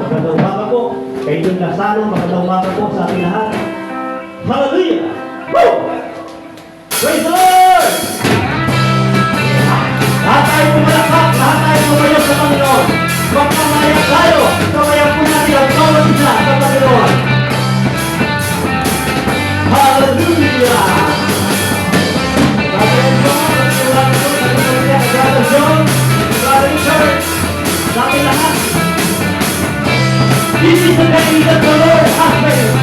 magandang umaga po. Kay John Lazaro, magandang umaga po sa ating lahat. Hallelujah! Woo! Praise the Lord! Lahat tayo pumalakpak, lahat tayo pumayo sa Panginoon. Magpamayak tayo, kamayang po natin ang bawat isa sa Panginoon. Hallelujah! Brother John, Brother Richard, sa ating lahat. This is the day that the Lord has made.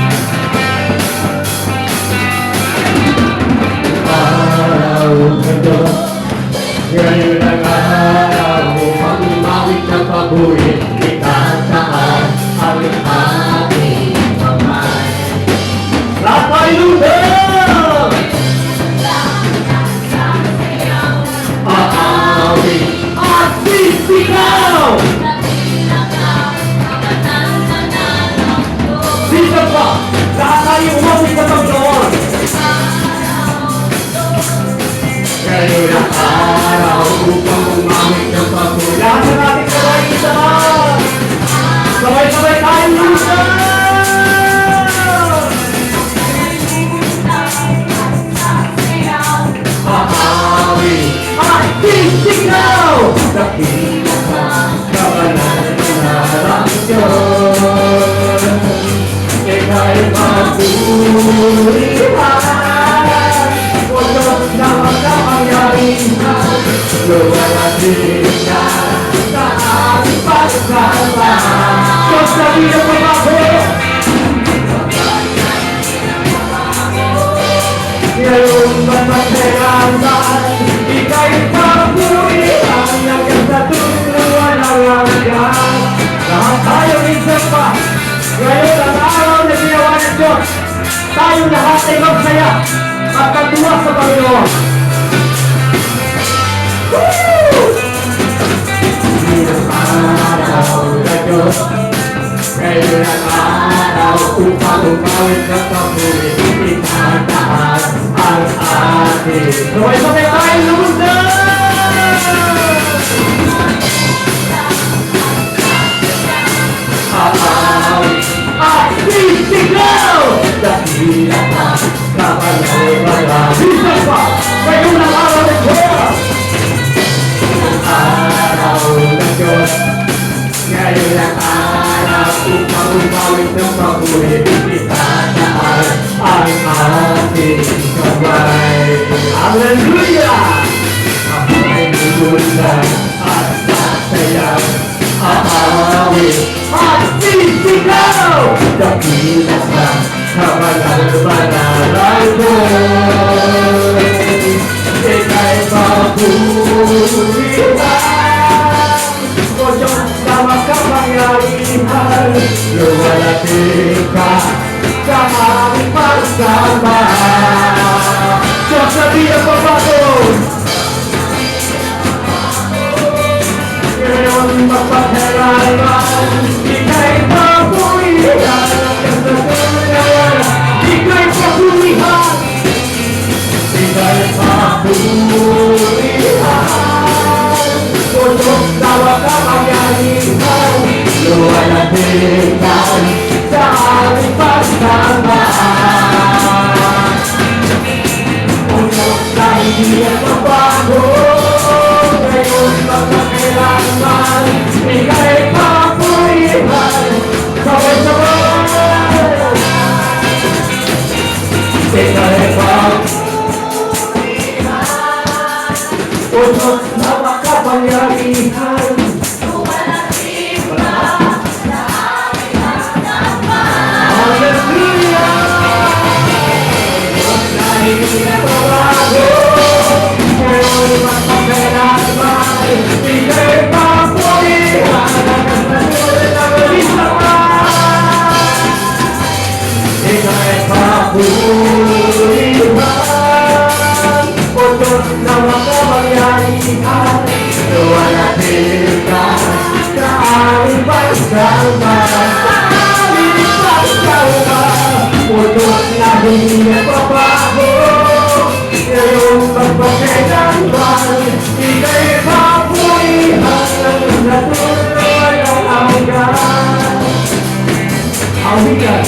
Araw ng Diyos, ngayon ang araw upang umawit ng pabuhin, itataan ang ating kamay. Lahat lupa! Aawit at sisigaw! Sino pa? Lahat tayo umawit sa Panginoon. Ngayon ang araw upang umawit ng pabuhin. Lahat na natin sabay-sabay. Sabay-sabay tayo lupa! Sisigaw! Dakila ka, kawalan na ng Diyos. Ika'y mapurihan, o Diyos na magkapangyarihan. Luwalhatin ka sa aming pagsama. Diyos na di na mabago. Ngayon ba't magkailangan? Ika'y papurihan hanggang sa tulungan ng hanggan. Lahat tayo minsan pa. Ngayon ang araw na ginawa ng Diyos. Tayo lahat ay magsaya at katuwa sa Panginoon. Ngayon ang araw na Diyos. Ngayon ang araw upang umawit ng pabuhin. Itataan ang ating. Sabay-sabay tayo lumundan! Aawit at sisigaw! Dakila ka, kabalay-balay. Minsan pa, ngayon ang araw ng Diyos! Ang araw ng Diyos. Ngayon ang araw upang umawit ng pabuhin. Itataan ang ating kamay. Hallelujah! Ako ay lulunan at sasayaw. Aawit at sisigaw! Dakila ka, kabalay-balay ko. Ika'y papurihan, o Diyos na magkapangyarihan. Luwalhatin ka sa aming pagsama. Diyos na di na mabago. Ngayon magpagkailangan, ika'y papurihan hanggang sa tulungan. Ika'y papurihan, ika'y papurihan, o Diyos na magkapangyarihan. Luwalhatin ka sa aming pagsama. O Diyos na hindi na mabago. Ngayon magkakailangan, ika'y papurihan. Sabay-sabay! Ika'y papurihan, o Diyos na makapangyarihan. Luwalhatin ka sa aming pagsama. O Diyos na hindi nagbabago. Ngayon magpagkailanman, ika'y papurihan sa tulungan ng hanggan. kawigan.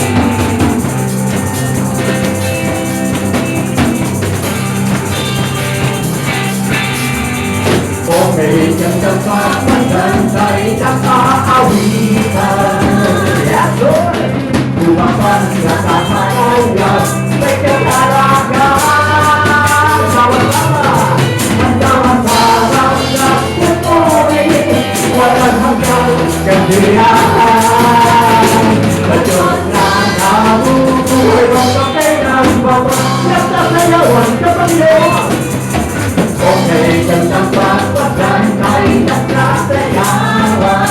Okay, ganda pa, maganda'y nakaawitan. Yes, Lord! Bumapan na sa kanyang may kataragahan. Sama-sama, magdamang-damang na pupuri, walang hanggang kandiyan. Sa Diyos na nabubuhay, magkakay ng bawat nagsasayawan sa Panginoon. Okay, gandang pagpaganda'y nagsasayawan.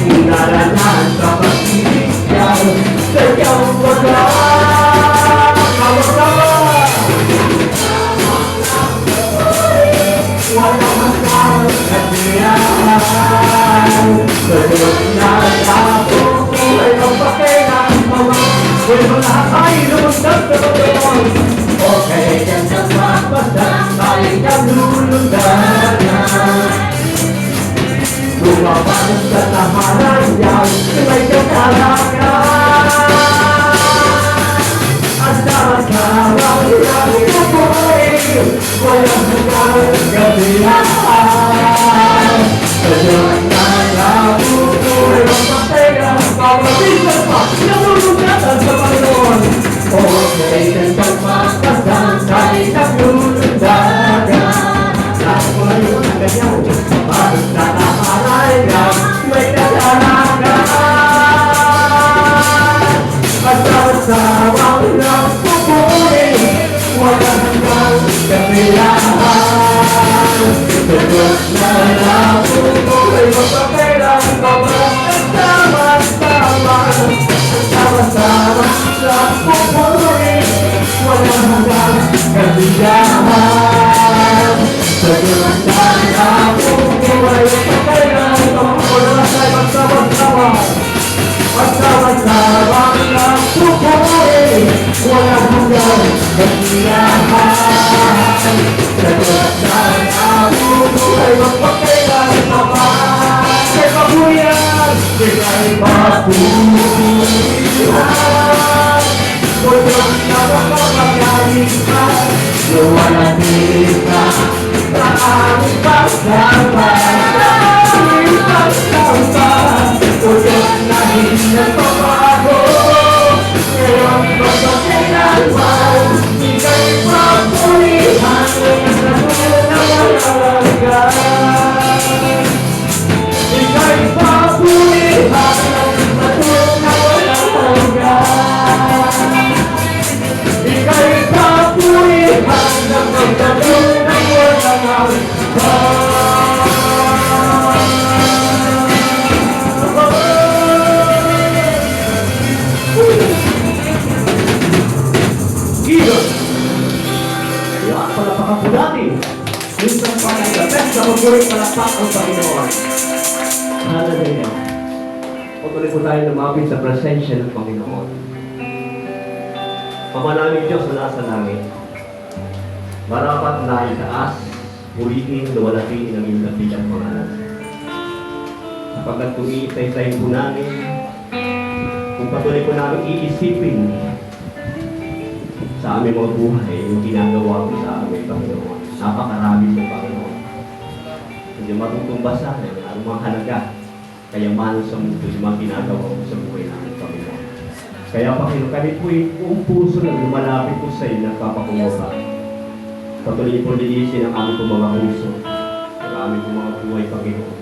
Inaralan sa pag-ibig niyaw sa iyong walang kawasawa. Walang hanggang kandiyan. Sa Diyos na nabubuhay, magpakay ng bawat walang lahat ay lumundag sa Panginoon. Okay, gandang pagpaganda'y naglulundagan. Lumabanan sa tahanan yan, may katalagan. Ang damat-damat yan ipupuhay, walang hanggang gabihan. Sa Diyos na nabubuhay, magpapay ng bawat isang pa, nalulungatan sa Panginoon. Okay, gandang pagpaganda'y naglulundagan. Lahat mo lang yun ang ganyan, bakit na nakahalayan, may katalagan. Masawang-sawang nagpupuri, walang hanggang kapilahan. Sa Diyos na nabubuhay, magpapailang bawat nagtama-tama. Sama-sama nagpupuri, walang hanggang kapilahan. Sa Diyos na nabubuhay, magpapailang bawat magsama-sama. Magsama-sama nagpupuri, walang hanggang kapilahan. Sa Diyos na nabubuhay, magpapailang bawat kay pabuyan, kay pabuyan. Kung Diyos na magpapagalitan, luwalagin ka sa aming pagdaman, sa aming pagdaman. Kung Diyos na hindi nagpapago, ngayon magpapagalitan, ika'y papulihan, nagsasunawalagan. Ika'y papulihan, nagsasunawalagan. Ika'y papulihan, nagsasunawalagan. Gilos! Kaya palapakan po natin. Minsan pa ay the best na maguling palapak ang Panginoon. Hallelujah. Patuloy po tayo lumapit sa presensya ng Panginoon. Ama namin Diyos na nasa langit, marapat na itaas, purihin, luwalhatiin ang iyong dakilang pangalan. Sapagkat kung iisa-isahin po namin, kung patuloy po namin iisipin sa aming mga buhay, yung ginagawa mo sa aming Panginoon. Napakarami sa Panginoon. Hindi matutumbasan ang mga halaga, kayamanan sa mundo, yung mga ginagawa mo sa buhay namin, Panginoon. Kaya Panginoon, kami po'y buong puso na lumalapit po sa iyo, nagpapakumbaba. Patuloy po lilisin ang aming pong mga puso, ang aming pong mga buhay, Panginoon.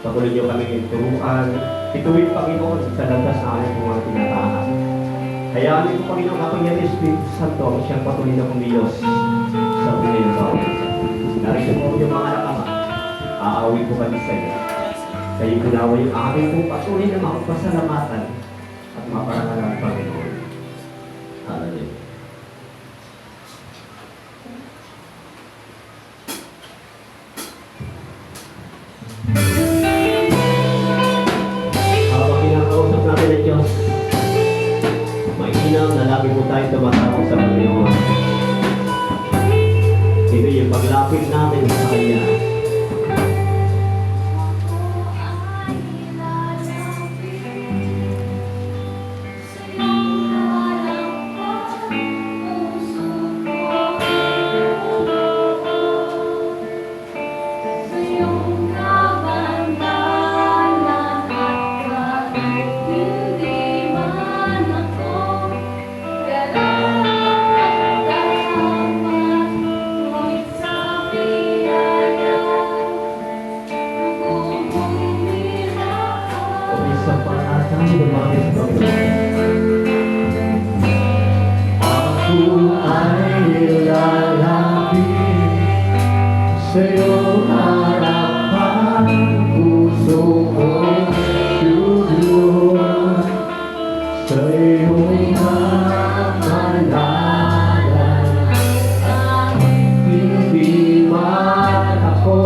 Patuloy niyo kami turuan, ituwid, Panginoon, sa landas na aming pong mga tinatahan. Kaya amin po Panginoon, kapangyarihan ng Espiritu Santo, ang siyang patuloy na kumiyos sa buhay ng bawat isa. Narito po yung mga anak ama, aawin po kami sa iyo. Kayo gunawa yung aming po patuloy na makapasalamatan at maparangalan ng Panginoon. Hallelujah. Habang kinakausap natin ng Diyos, mainam na lagi po tayo tumatawag sa Panginoon. Ito yung paglapit natin sa Kanya. natin lumapit sa Panginoon. Ako ay lalapit sa iyong harapan, puso ko'y lulubog sa iyong mamahalan. Hindi man ako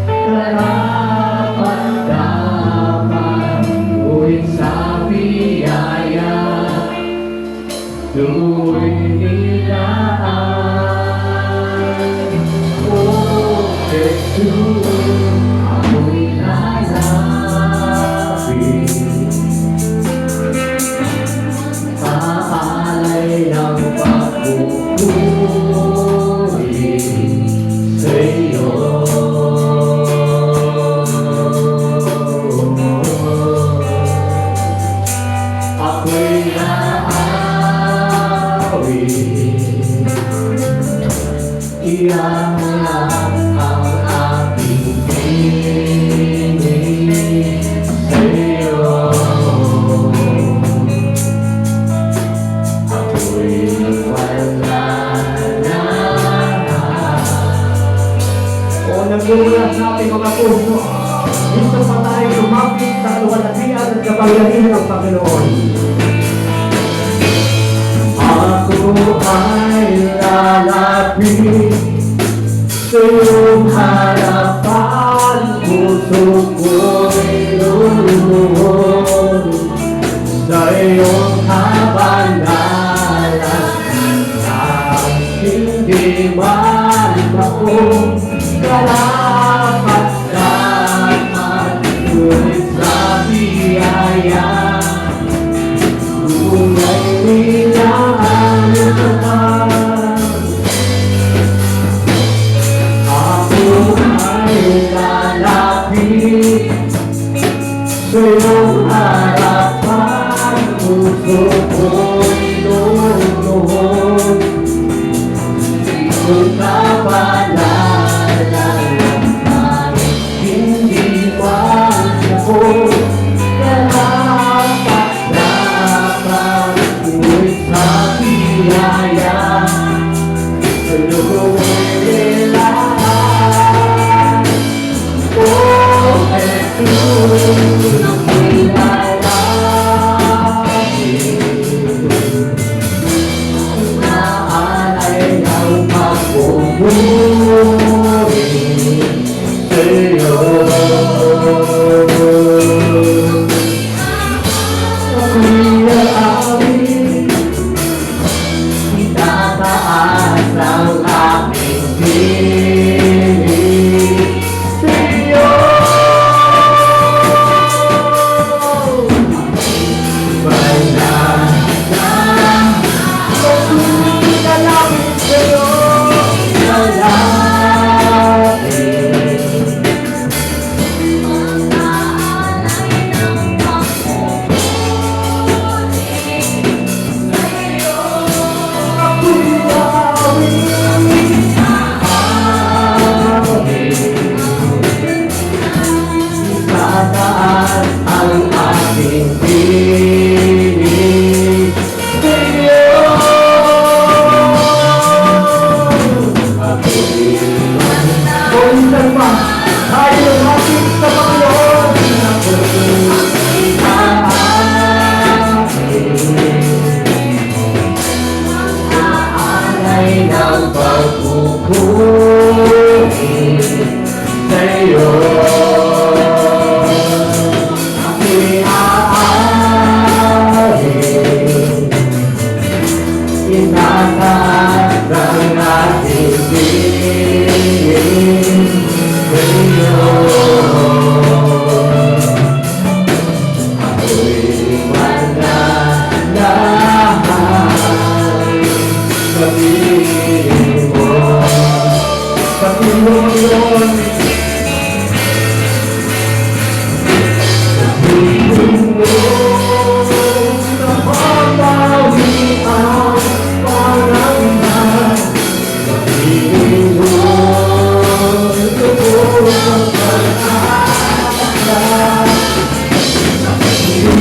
karapat-dapat, ngunit sa biyaya tuloy nilaan. Oh, Jesus, ako'y lalapit, aalay ng pagpupuri sa iyo. Ako'y naawit, iyan lang ang aking hiling sa iyo. Ako'y wala na. O nagmumula sa ating mga puso, gusto pa tayo lumapit sa kaluwalhatian at kapangyarihan ng Panginoon. Ako ay lalapit sa iyong harapan, puso ko'y luluhod sa iyong kabanalan. At hindi man ako karapat-dapat, ngunit sa biyaya tunay nilaan ka. Ako ay lalapit sa iyong harapan, puso ko'y luluhod sa iyong kabanalan. Kahit hindi man ako karapat-dapat, ngunit sa biyaya tuloy nilaan. Oh, Jesus, ako'y lalapit,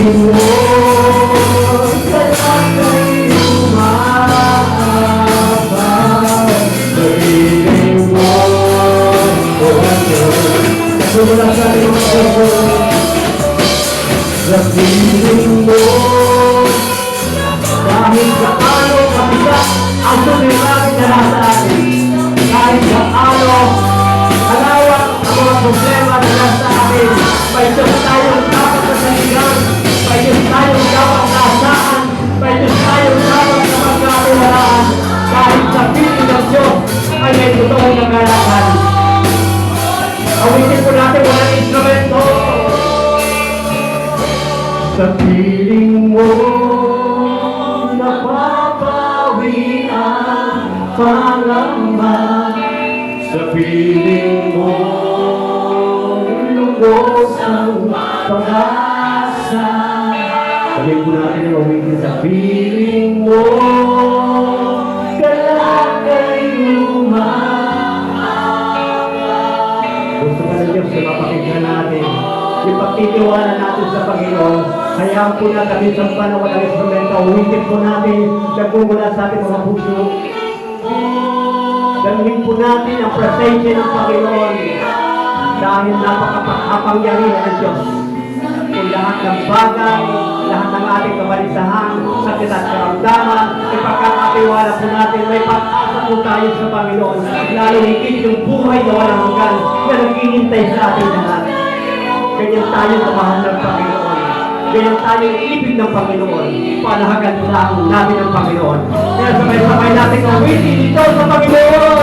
piling mo kaya kay umaabang sa piling mo. Sumula sa iyong puso sa piling mo. Kahit gaano kabigat ang suliranin na nasa atin, kahit gaano kalawak ang mga problema na nasa atin, may Diyos tayong dapat kasaligan, may Diyos tayong dapat nasaan, may Diyos tayong dapat na magkakawalaan. Kahit sa piling ng Diyos ay may totoong nagalakan. Awitin po natin walang instrumento. Sa piling mo napapawi ang pangamba, sa piling mo lubos ang pag-asa. Sabihin po natin ang awitin. Sa piling mo kalakay gusto ka na Diyos na mapakinggan natin. Ipagtitiwala natin sa Panginoon. Hayaan po na kami sa panahon ng instrumento. Uwitin po natin. Nagmumula sa ating mga puso. Dalhin po natin ang presensya ng Panginoon. Dahil napakapangyarihan ng Diyos. Kung lahat ng bagay, lahat ng ating kabalisahan, sakit at karamdaman, ipagkakatiwala po natin, may pag-asa po tayo sa Panginoon. Lalo higit yung buhay na walang hanggan na naghihintay sa ating lahat. Ganyan tayo kamahal ng Panginoon. Ganyan tayo ibig ng Panginoon. Panahagan lang namin ng Panginoon. Kaya sabay-sabay natin awitin dito sa Panginoon.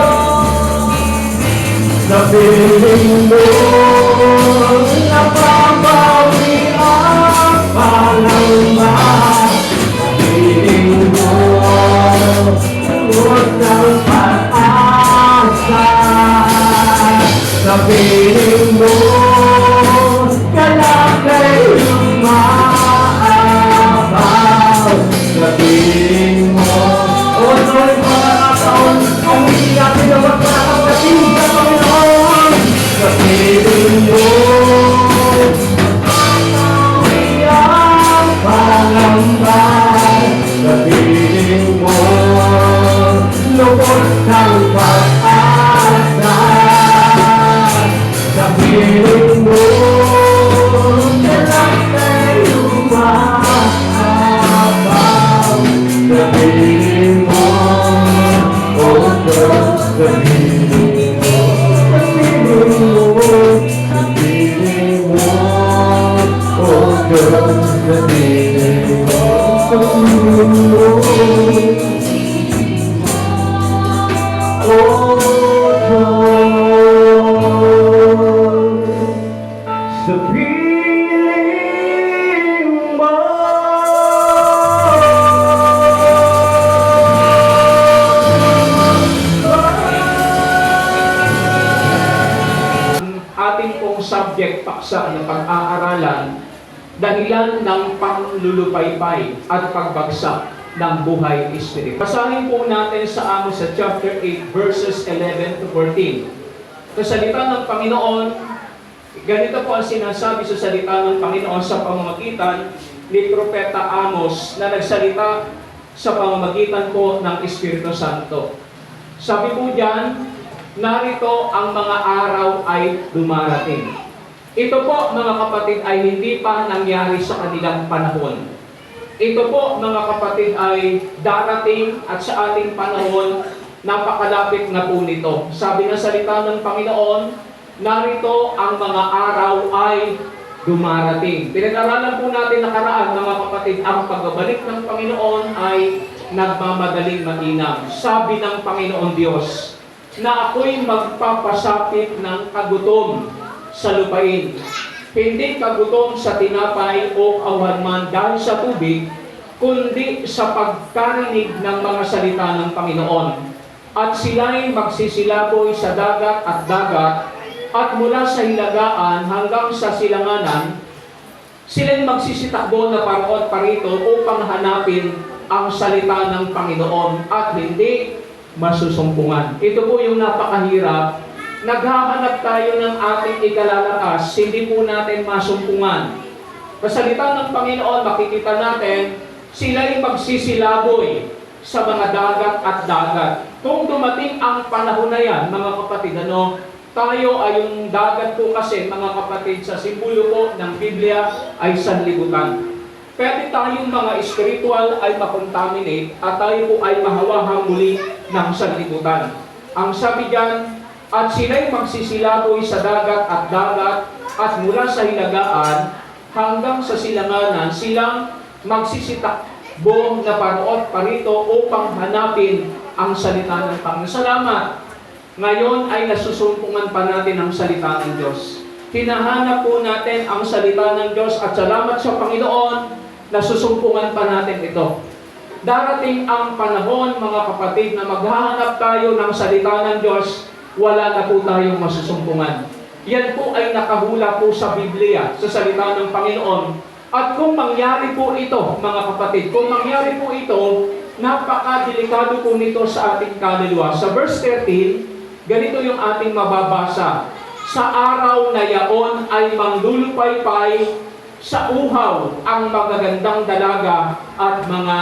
Sa piling mo napapawi ang pangamba, sa piling mo huwag ng pag-asa, sa piling mo kalakay umaabaw, sa piling mo sorry mga taon ang hindi natin na magpapagating sa Panginoon. Sa piling mo ang pangamba, sa piling mo lubos ng pag-asa, sa piling mo kalakay umaabaw, sa piling mo sa piling mo, sa piling mo, sa piling mo, oh Diyos, sa piling mo, sa piling mo, oh Diyos, sa piling mo. Ating pong subject paksa ng pag-aaralan, dahilan ng panglulupaypay at pagbagsak ng buhay espiritu. Basahin po natin sa Amos sa chapter 8 verses 11 to 14. Sa salita ng Panginoon, ganito po ang sinasabi sa salita ng Panginoon sa pamamagitan ni Propeta Amos na nagsalita sa pamamagitan po ng Espiritu Santo. Sabi po diyan, narito ang mga araw ay dumarating. Ito po mga kapatid ay hindi pa nangyari sa kanilang panahon. Ito po mga kapatid ay darating at sa ating panahon napakalapit na po nito. Sabi ng salita ng Panginoon, narito ang mga araw ay dumarating. Pinag-aralan po natin nakaraan mga kapatid, ang pagbabalik ng Panginoon ay nagmamadaling mainam. Sabi ng Panginoon Diyos, na ako'y magpapasapit ng kagutom sa lupain. Hindi kagutom sa tinapay o awanman dahil sa tubig, kundi sa pagkarinig ng mga salita ng Panginoon. At sila'y magsisilaboy sa dagat, at mula sa hilagaan hanggang sa silanganan, sila'y magsisitakbo na paroon parito upang hanapin ang salita ng Panginoon at hindi masusumpungan. Ito po yung napakahirap. Naghahanap tayo ng ating ikalalakas, hindi po natin masumpungan. Sa salita ng Panginoon, makikita natin, sila'y magsisilaboy sa mga dagat at dagat. Kung dumating ang panahon na yan, mga kapatid, tayo ay yung dagat po kasi, mga kapatid, sa simbolo po ng Biblia ay sanlibutan. Pwede tayong mga spiritual ay makontaminate at tayo po ay mahawahang muli ng sanlibutan. Ang sabi diyan, at sila'y magsisilaboy sa dagat at dagat at mula sa hilagaan hanggang sa silanganan, silang magsisitakbo na paroot parito upang hanapin ang salita ng Panginoon. Salamat! Ngayon ay nasusumpungan pa natin ang salita ng Diyos. Hinahanap po natin ang salita ng Diyos at salamat sa Panginoon, nasusumpungan pa natin ito. Darating ang panahon, mga kapatid, na maghahanap tayo ng salita ng Diyos, wala na po tayong masusumpungan. Yan po ay nakahula po sa Biblia, sa salita ng Panginoon. At kung mangyari po ito, mga kapatid, kung mangyari po ito, napakadelikado po nito sa ating kaluluwa. Sa verse 13, ganito yung ating mababasa. Sa araw na yaon ay manglulupaypay sa uhaw ang magagandang dalaga at mga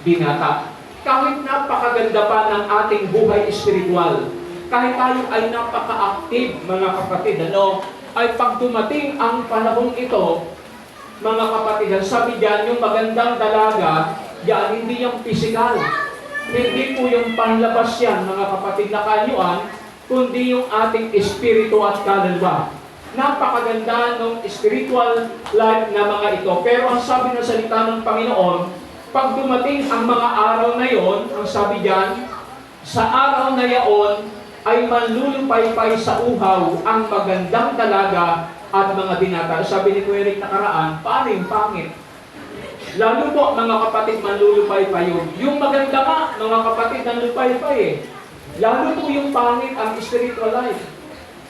binata. Kahit napakaganda pa ng ating buhay espiritual, kahit tayo ay napaka-active, mga kapatid, ay pag dumating ang panahong ito, mga kapatid, sabi diyan, yung magandang dalaga, yan, hindi yung physical. Hindi po yung panlabas yan, mga kapatid, na kanyuan, kundi yung ating espiritu at kaluluwa. Napakaganda ng spiritual life na mga ito. Pero ang sabi ng salita ng Panginoon, pag dumating ang mga araw na yon, ang sabi diyan, sa araw na yaon, ay manlulupaypay sa uhaw ang magandang dalaga at mga binata. Sabi ni Kuya Eric nakaraan, paano yung pangit? Lalo po, mga kapatid, manlulupaypay yun. Yung maganda nga, mga kapatid, nanlupaypay eh. Lalo po yung pangit ang spiritual life.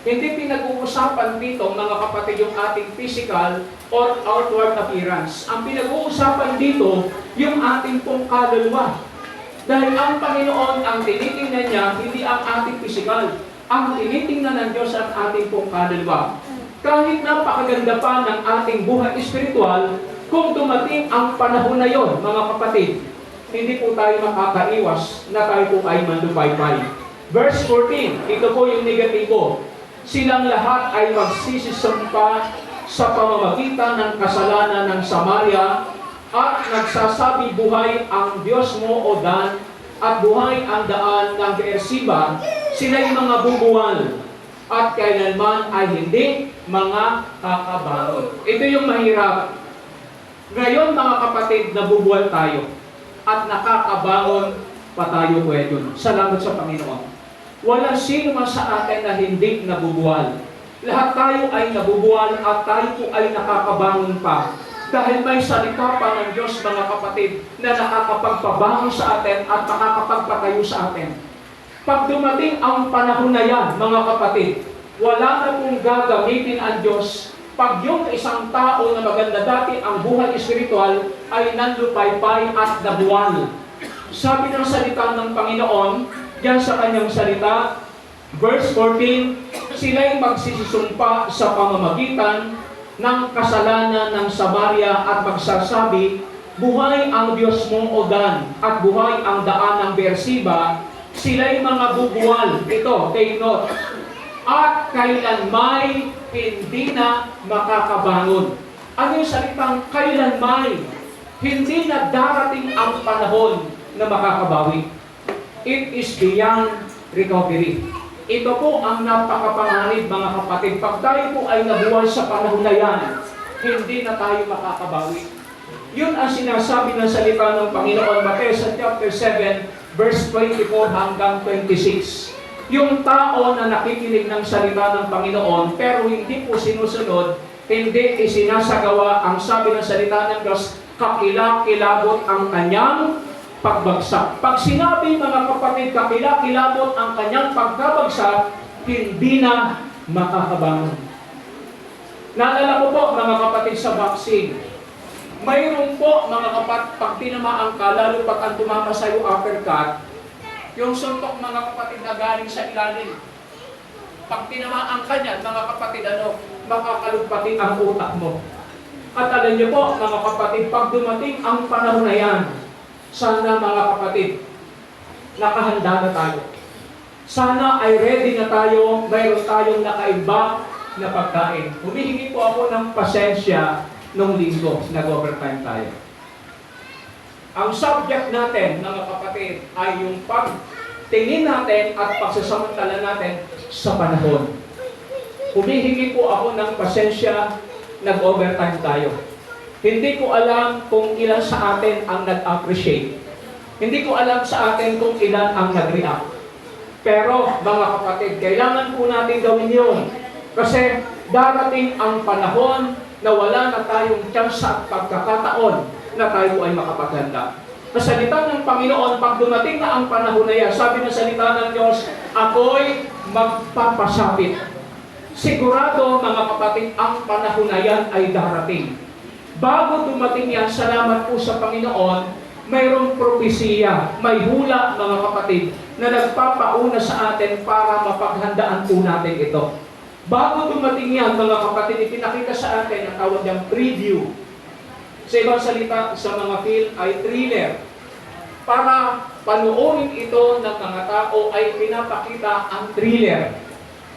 Hindi pinag-uusapan dito, mga kapatid, yung ating physical or outward appearance. Ang pinag-uusapan dito, yung ating pong kaluluwa. Dahil ang Panginoon, ang tinitingnan niya, hindi ang ating physical. Ang tinitingnan ng Diyos ang ating pong kaluluwa. Kahit napakaganda pa ng ating buhay espiritual, kung dumating ang panahon na yon, mga kapatid, hindi po tayo makakaiwas na tayo po ay manlupaypay. Verse 14, ito po yung negatibo. Silang lahat ay magsisisumpa sa pamamagitan ng kasalanan ng Samaria at nagsasabi, buhay ang Diyos mo, O Dan, at buhay ang daan ng Beersheba. Sila'y mga bubuwal at kailanman ay hindi mga kakabangon. Ito yung mahirap. Ngayon, mga kapatid, nabubuwal tayo at nakakabangon pa tayo pwede. Salamat sa Panginoon. Walang sino man sa atin na hindi nabubuwal. Lahat tayo ay nabubuwal at tayo po ay nakakabangon pa. Dahil may salita pa ng Diyos, mga kapatid, na nakakapagpabangon sa atin at nakakapagpatayo sa atin. Pag dumating ang panahon na yan, mga kapatid, wala na pong gagamitin ang Diyos pag yung isang tao na maganda dati ang buhay espiritual ay nanlupaypay at nabuwal. Sabi ng salita ng Panginoon, diyan sa kanyang salita, verse 14, sila'y magsisisumpa sa pamamagitan ng kasalanan ng Samaria at magsasabi, buhay ang Diyos mo, O Dan, at buhay ang daan ng Beersheba. Sila'y mga bubuwal. Ito, take note. At kailanmay hindi na makakabangon. Ano yung salitang kailanmay? Hindi na darating ang panahon na makakabawi. It is beyond recovery. Ito po ang napakapanganib, mga kapatid. Pag tayo po ay nabuwal sa panahon na yan, hindi na tayo makakabawi. Yun ang sinasabi ng salita ng Panginoon, Mateo sa chapter 7, verse 24 hanggang 26. Yung tao na nakikinig ng salita ng Panginoon, pero hindi po sinusunod, hindi isinasagawa ang sabi ng salita ng Diyos, kakilakilabot ang kanyang pagbagsak. Pag sinabi, mga kapatid, kakilakilabot ang kanyang pagkabagsak, hindi na makakabangon. Naalala ko po, mga kapatid, sa vaccine. Mayroon po, mga kapatid, pag tinamaan ka, lalo pag ang tumama sa iyo uppercut, yung suntok, mga kapatid, na galing sa ilalim. Pag tinamaan ka niyan, mga kapatid, makakalugpati ang utak mo. At alam niyo po, mga kapatid, pag dumating ang panahon na yan, sana mga kapatid, nakahanda na tayo. Sana ay ready na tayo, mayroon tayong nakaiba na pagkain. Humihingi po ako ng pasensya nung linggo, nag-overtime tayo. Ang subject natin, mga kapatid, ay yung pagtingin natin at pagsasamantala natin sa panahon. Humihingi po ako ng pasensya, nag-overtime tayo. Hindi ko alam kung ilan sa atin ang nag-appreciate. Hindi ko alam sa atin kung ilan ang nag-react. Pero, mga kapatid, kailangan po natin gawin yun. Kasi darating ang panahon na wala na tayong chance at pagkakataon na tayo ay makapaghanda. Sa salita ng Panginoon, pag dumating na ang panahon na yan, sabi ng salita ng Diyos, ako'y magpapasapit. Sigurado, mga kapatid, ang panahon na yan ay darating. Bago dumating yan, salamat po sa Panginoon, mayroong propesiya, may hula, mga kapatid, na nagpapauna sa atin para mapaghandaan po natin ito. Bago dumating yan, mga kapatid, ipinakita sa atin ang tawag niyang preview. Sa ibang salita, sa mga film ay thriller. Para panuorin ito ng mga tao ay pinapakita ang thriller.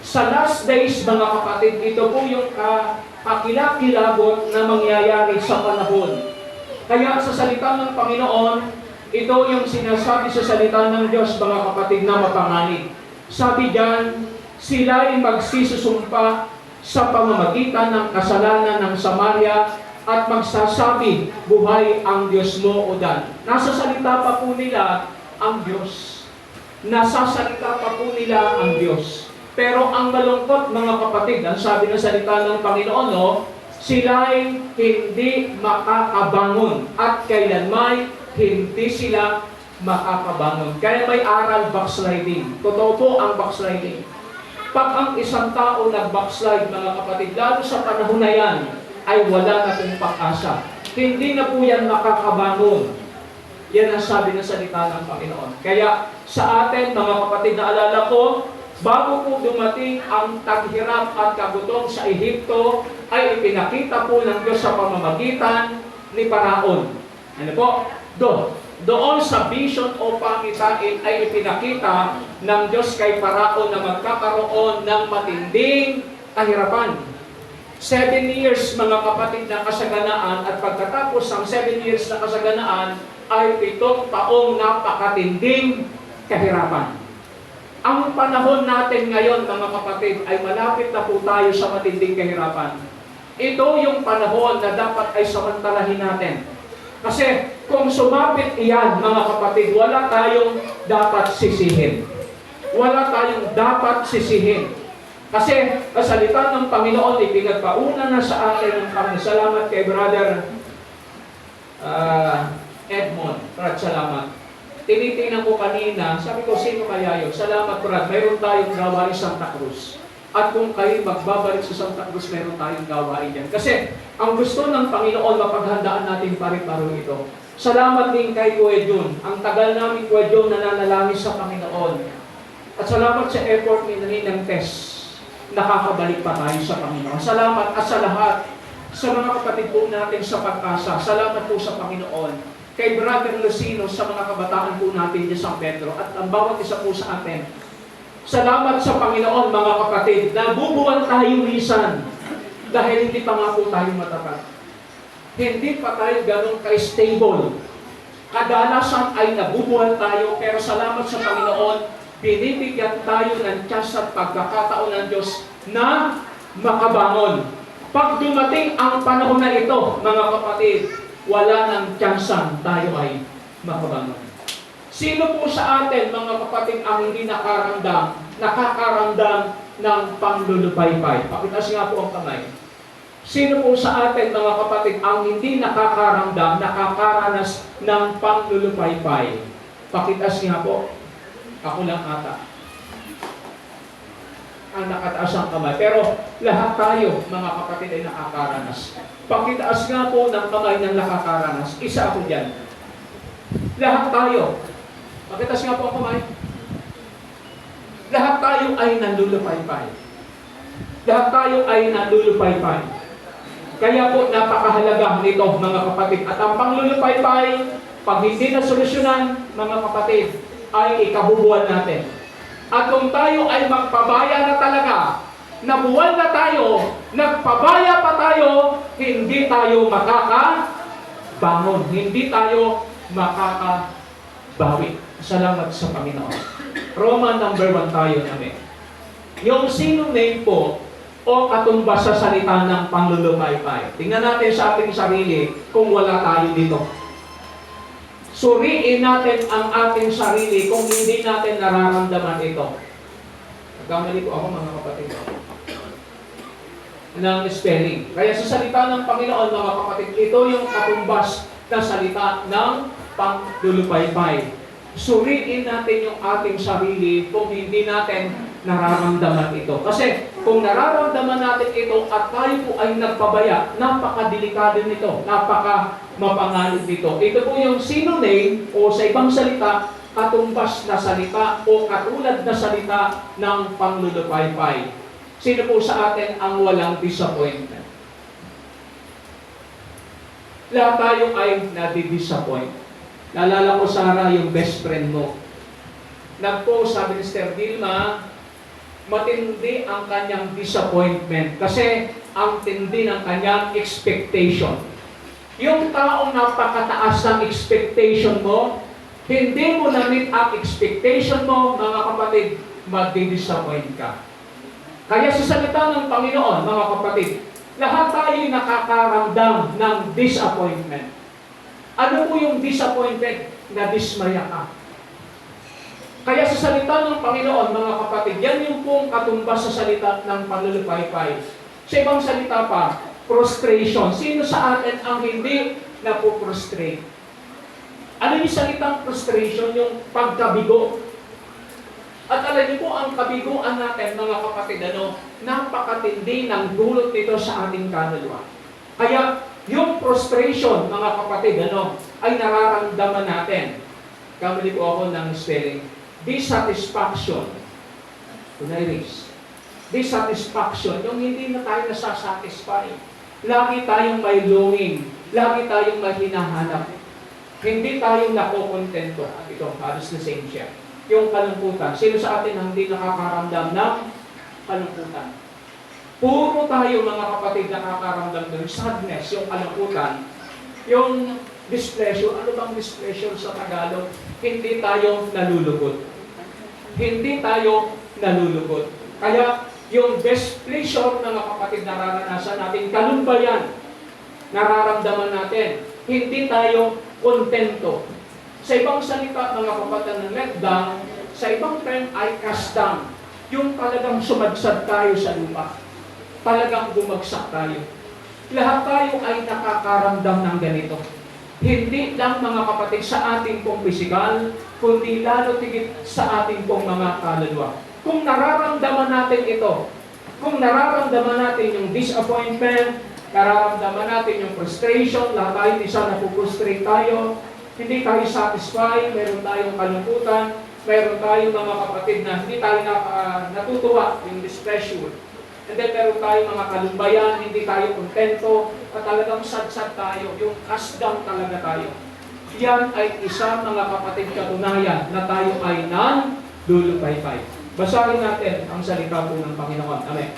Sa last days, mga kapatid, ito po yung kakilakilabot na mangyayari sa panahon. Kaya sa salita ng Panginoon, ito yung sinasabi sa salita ng Diyos, mga kapatid, na mapanganib. Sabi diyan, sila ay magsisusumpa sa pamamagitan ng kasalanan ng Samaria at magsasabi, buhay ang Diyos mo, o Dan. Nasa salita pa po nila ang Diyos. Nasa salita pa po nila ang Diyos. Pero ang malungkot, mga kapatid, ang sabi ng salita ng Panginoon, no, sila ay hindi makakabangon at kailanman hindi sila makakabangon. Kaya may aral backsliding. Totoo po ang backsliding. Pag ang isang tao nag-backslide, mga kapatid, lalo sa panahon na yan, ay wala na pong pag-asa. Hindi na po yan makakabangon. Yan ang sabi ng salita ng Panginoon. Kaya sa atin, mga kapatid, naalala ko, bago po dumating ang taghirap at kagutom sa Ehipto, ay ipinakita po ng Diyos sa pamamagitan ni Paraon. Ano po? Doon sa vision o pangitain ay ipinakita ng Diyos kay Paraon na magkakaroon ng matinding kahirapan. 7 years, mga kapatid, na kasaganaan, at pagkatapos ng 7 years na kasaganaan ay 7 taong napakatinding kahirapan. Ang panahon natin ngayon, mga kapatid, ay malapit na po tayo sa matinding kahirapan. Ito yung panahon na dapat ay samantalahin natin. Kasi kung sumapit iyan, mga kapatid, wala tayong dapat sisihin. Wala tayong dapat sisihin. Kasi kasalita ng Panginoon, ipinagpauna na sa atin ng Panginoon. Salamat kay Brother Edmond. Brad, salamat. Tinitingnan ko kanina, sabi ko, sino kaya yun? Salamat, Brad. Mayroon tayong gawain sa Santa Cruz. At kung kayo magbabalik sa Santa Cruz, mayroon tayong gawain yan. Kasi ang gusto ng Panginoon, mapaghandaan natin pare-paro ito. Salamat din kay Kuya Jun. Ang tagal namin, Kuya Jun, nananalangin sa Panginoon. At salamat sa effort ni Naninang Tess. Nakakabalik pa tayo sa Panginoon. Salamat at sa lahat, sa mga kapatid po natin sa pag-asa. Salamat po sa Panginoon. Kay Brother Lucino, sa mga kabataan po natin sa San Pedro, at ang bawat isa po sa atin. Salamat sa Panginoon, mga kapatid, nabubuwan tayo minsan dahil hindi pa nga po tayo matapat. Hindi pa tayo ganun ka-stable. Kadalasan ay nabubuwan tayo, pero salamat sa Panginoon, binibigyan tayo ng chance at pagkakataon ng Diyos na makabangon. Pag dumating ang panahon na ito, mga kapatid, wala nang tsansan tayo ay makabangon. Sino po sa atin, mga kapatid, ang hindi nakakaramdam ng panglulupaypay? Pakitas nga po ang kamay. Sino po sa atin, mga kapatid, ang hindi nakakaranas ng panglulupaypay? Pakitas nga po. Ako lang ata ang nakataas ang kamay. Pero lahat tayo, mga kapatid, ay nakakaranas. Pakitaas nga po ng kamay ng nakakaranas. Isa ako dyan. Lahat tayo. Pakitaas nga po ang kamay. Lahat tayo ay nalulupaypay. Lahat tayo ay nalulupaypay. Kaya po napakahalaga nito mga kapatid. At ang panglulupaypay, pag hindi na solusyonan mga kapatid, ay ikabubuan natin. At kung tayo ay magpabaya na talaga, nabuwan na tayo, nagpabaya pa tayo, hindi tayo makakabangon, hindi tayo makakabawi. Salamat sa Panginoon. Roman number 1 tayo namin. Yung sinong name po o katumbas sa salita ng panglulupaypay. Tingnan natin sa ating sarili kung wala tayo dito. Suriin natin ang ating sarili kung hindi natin nararamdaman ito. Nagkamali po ako mga kapatid. Ng spelling. Kaya sa salita ng Panginoon mga kapatid, ito yung katumbas na salita ng panglulupaypay. Suriin natin yung ating sarili kung hindi natin nararamdaman ito. Kasi kung nararamdaman natin ito at tayo po ay nagpabaya, napakadelikado nito, napaka-mapanganib nito. Ito po yung synonym o sa ibang salita, katumbas na salita o katulad na salita ng panglulupaypay. Sino po sa atin ang walang disappointment? Lahat tayo ay nadi-disappoint. Naalala ko, Sarah, yung best friend mo. Nag-post, sabi ni Sister Dilma, matindi ang kanyang disappointment kasi ang tindi ng kanyang expectation. Yung taong napakataas ng expectation mo, hindi mo na-meet ang expectation mo, mga kapatid, madi-disappoint ka. Kaya sa salita ng Panginoon, mga kapatid, lahat tayo nakakaramdam ng disappointment. Ano po yung disappointment? Na dismaya ka. Kaya sa salita ng Panginoon, mga kapatid, yan yung pong katumbas sa salita ng panglulupaypay. Sa ibang salita pa, frustration. Sino sa atin ang hindi napoprostrate? Ano yung salitang frustration? Yung pagkabigo. At alam niyo po, ang kabiguan natin, mga kapatid, napakatindi ng dulot nito sa ating kaluluwa. Kaya, yung frustration, mga kapatid, ay nararamdaman natin. Kamali po ako ng spelling. Dissatisfaction. Tunay-race. Dissatisfaction, yung hindi na tayo nasasatisfy. Lagi tayong may longing. Lagi tayong may hinahanap. Hindi tayong nakokontento. Ito, halos na same siya. Yung kalungkutan. Sino sa atin ang hindi nakakaramdam ng kalungkutan? Puro tayo mga kapatid nakakaramdam ng sadness, yung kalungkutan, yung displeasure. Ano bang displeasure sa Tagalog? Hindi tayo nalulugod. Hindi tayo nalulugod. Kaya yung displeasure mga kapatid nararanasan natin, kalumbayan, nararamdaman natin. Hindi tayo kontento. Sa ibang salita mga kapatid ng let down, sa ibang term ay cast down. Yung talagang sumadsad tayo sa lupa. Talagang bumagsak tayo. Lahat tayo ay nakakaramdam ng ganito. Hindi lang mga kapatid sa ating pong pisikal, kundi lalo tigit sa ating pong mga kaluluwa. Kung nararamdaman natin ito, kung nararamdaman natin yung disappointment, nararamdaman natin yung frustration, lahat tayo isa napupustrate tayo, hindi tayo satisfied, meron tayong kalungkutan, meron tayong mga kapatid na hindi tayo natutuwa, yung displeasure. And then meron tayong mga kalumbayan, hindi tayo kontento, at talagang sad-sad tayo, yung cast down talaga tayo. Yan ay isang mga kapatid katunayan na tayo ay non-lulupaypay. Basahin natin ang salita po ng Panginoon. Amen.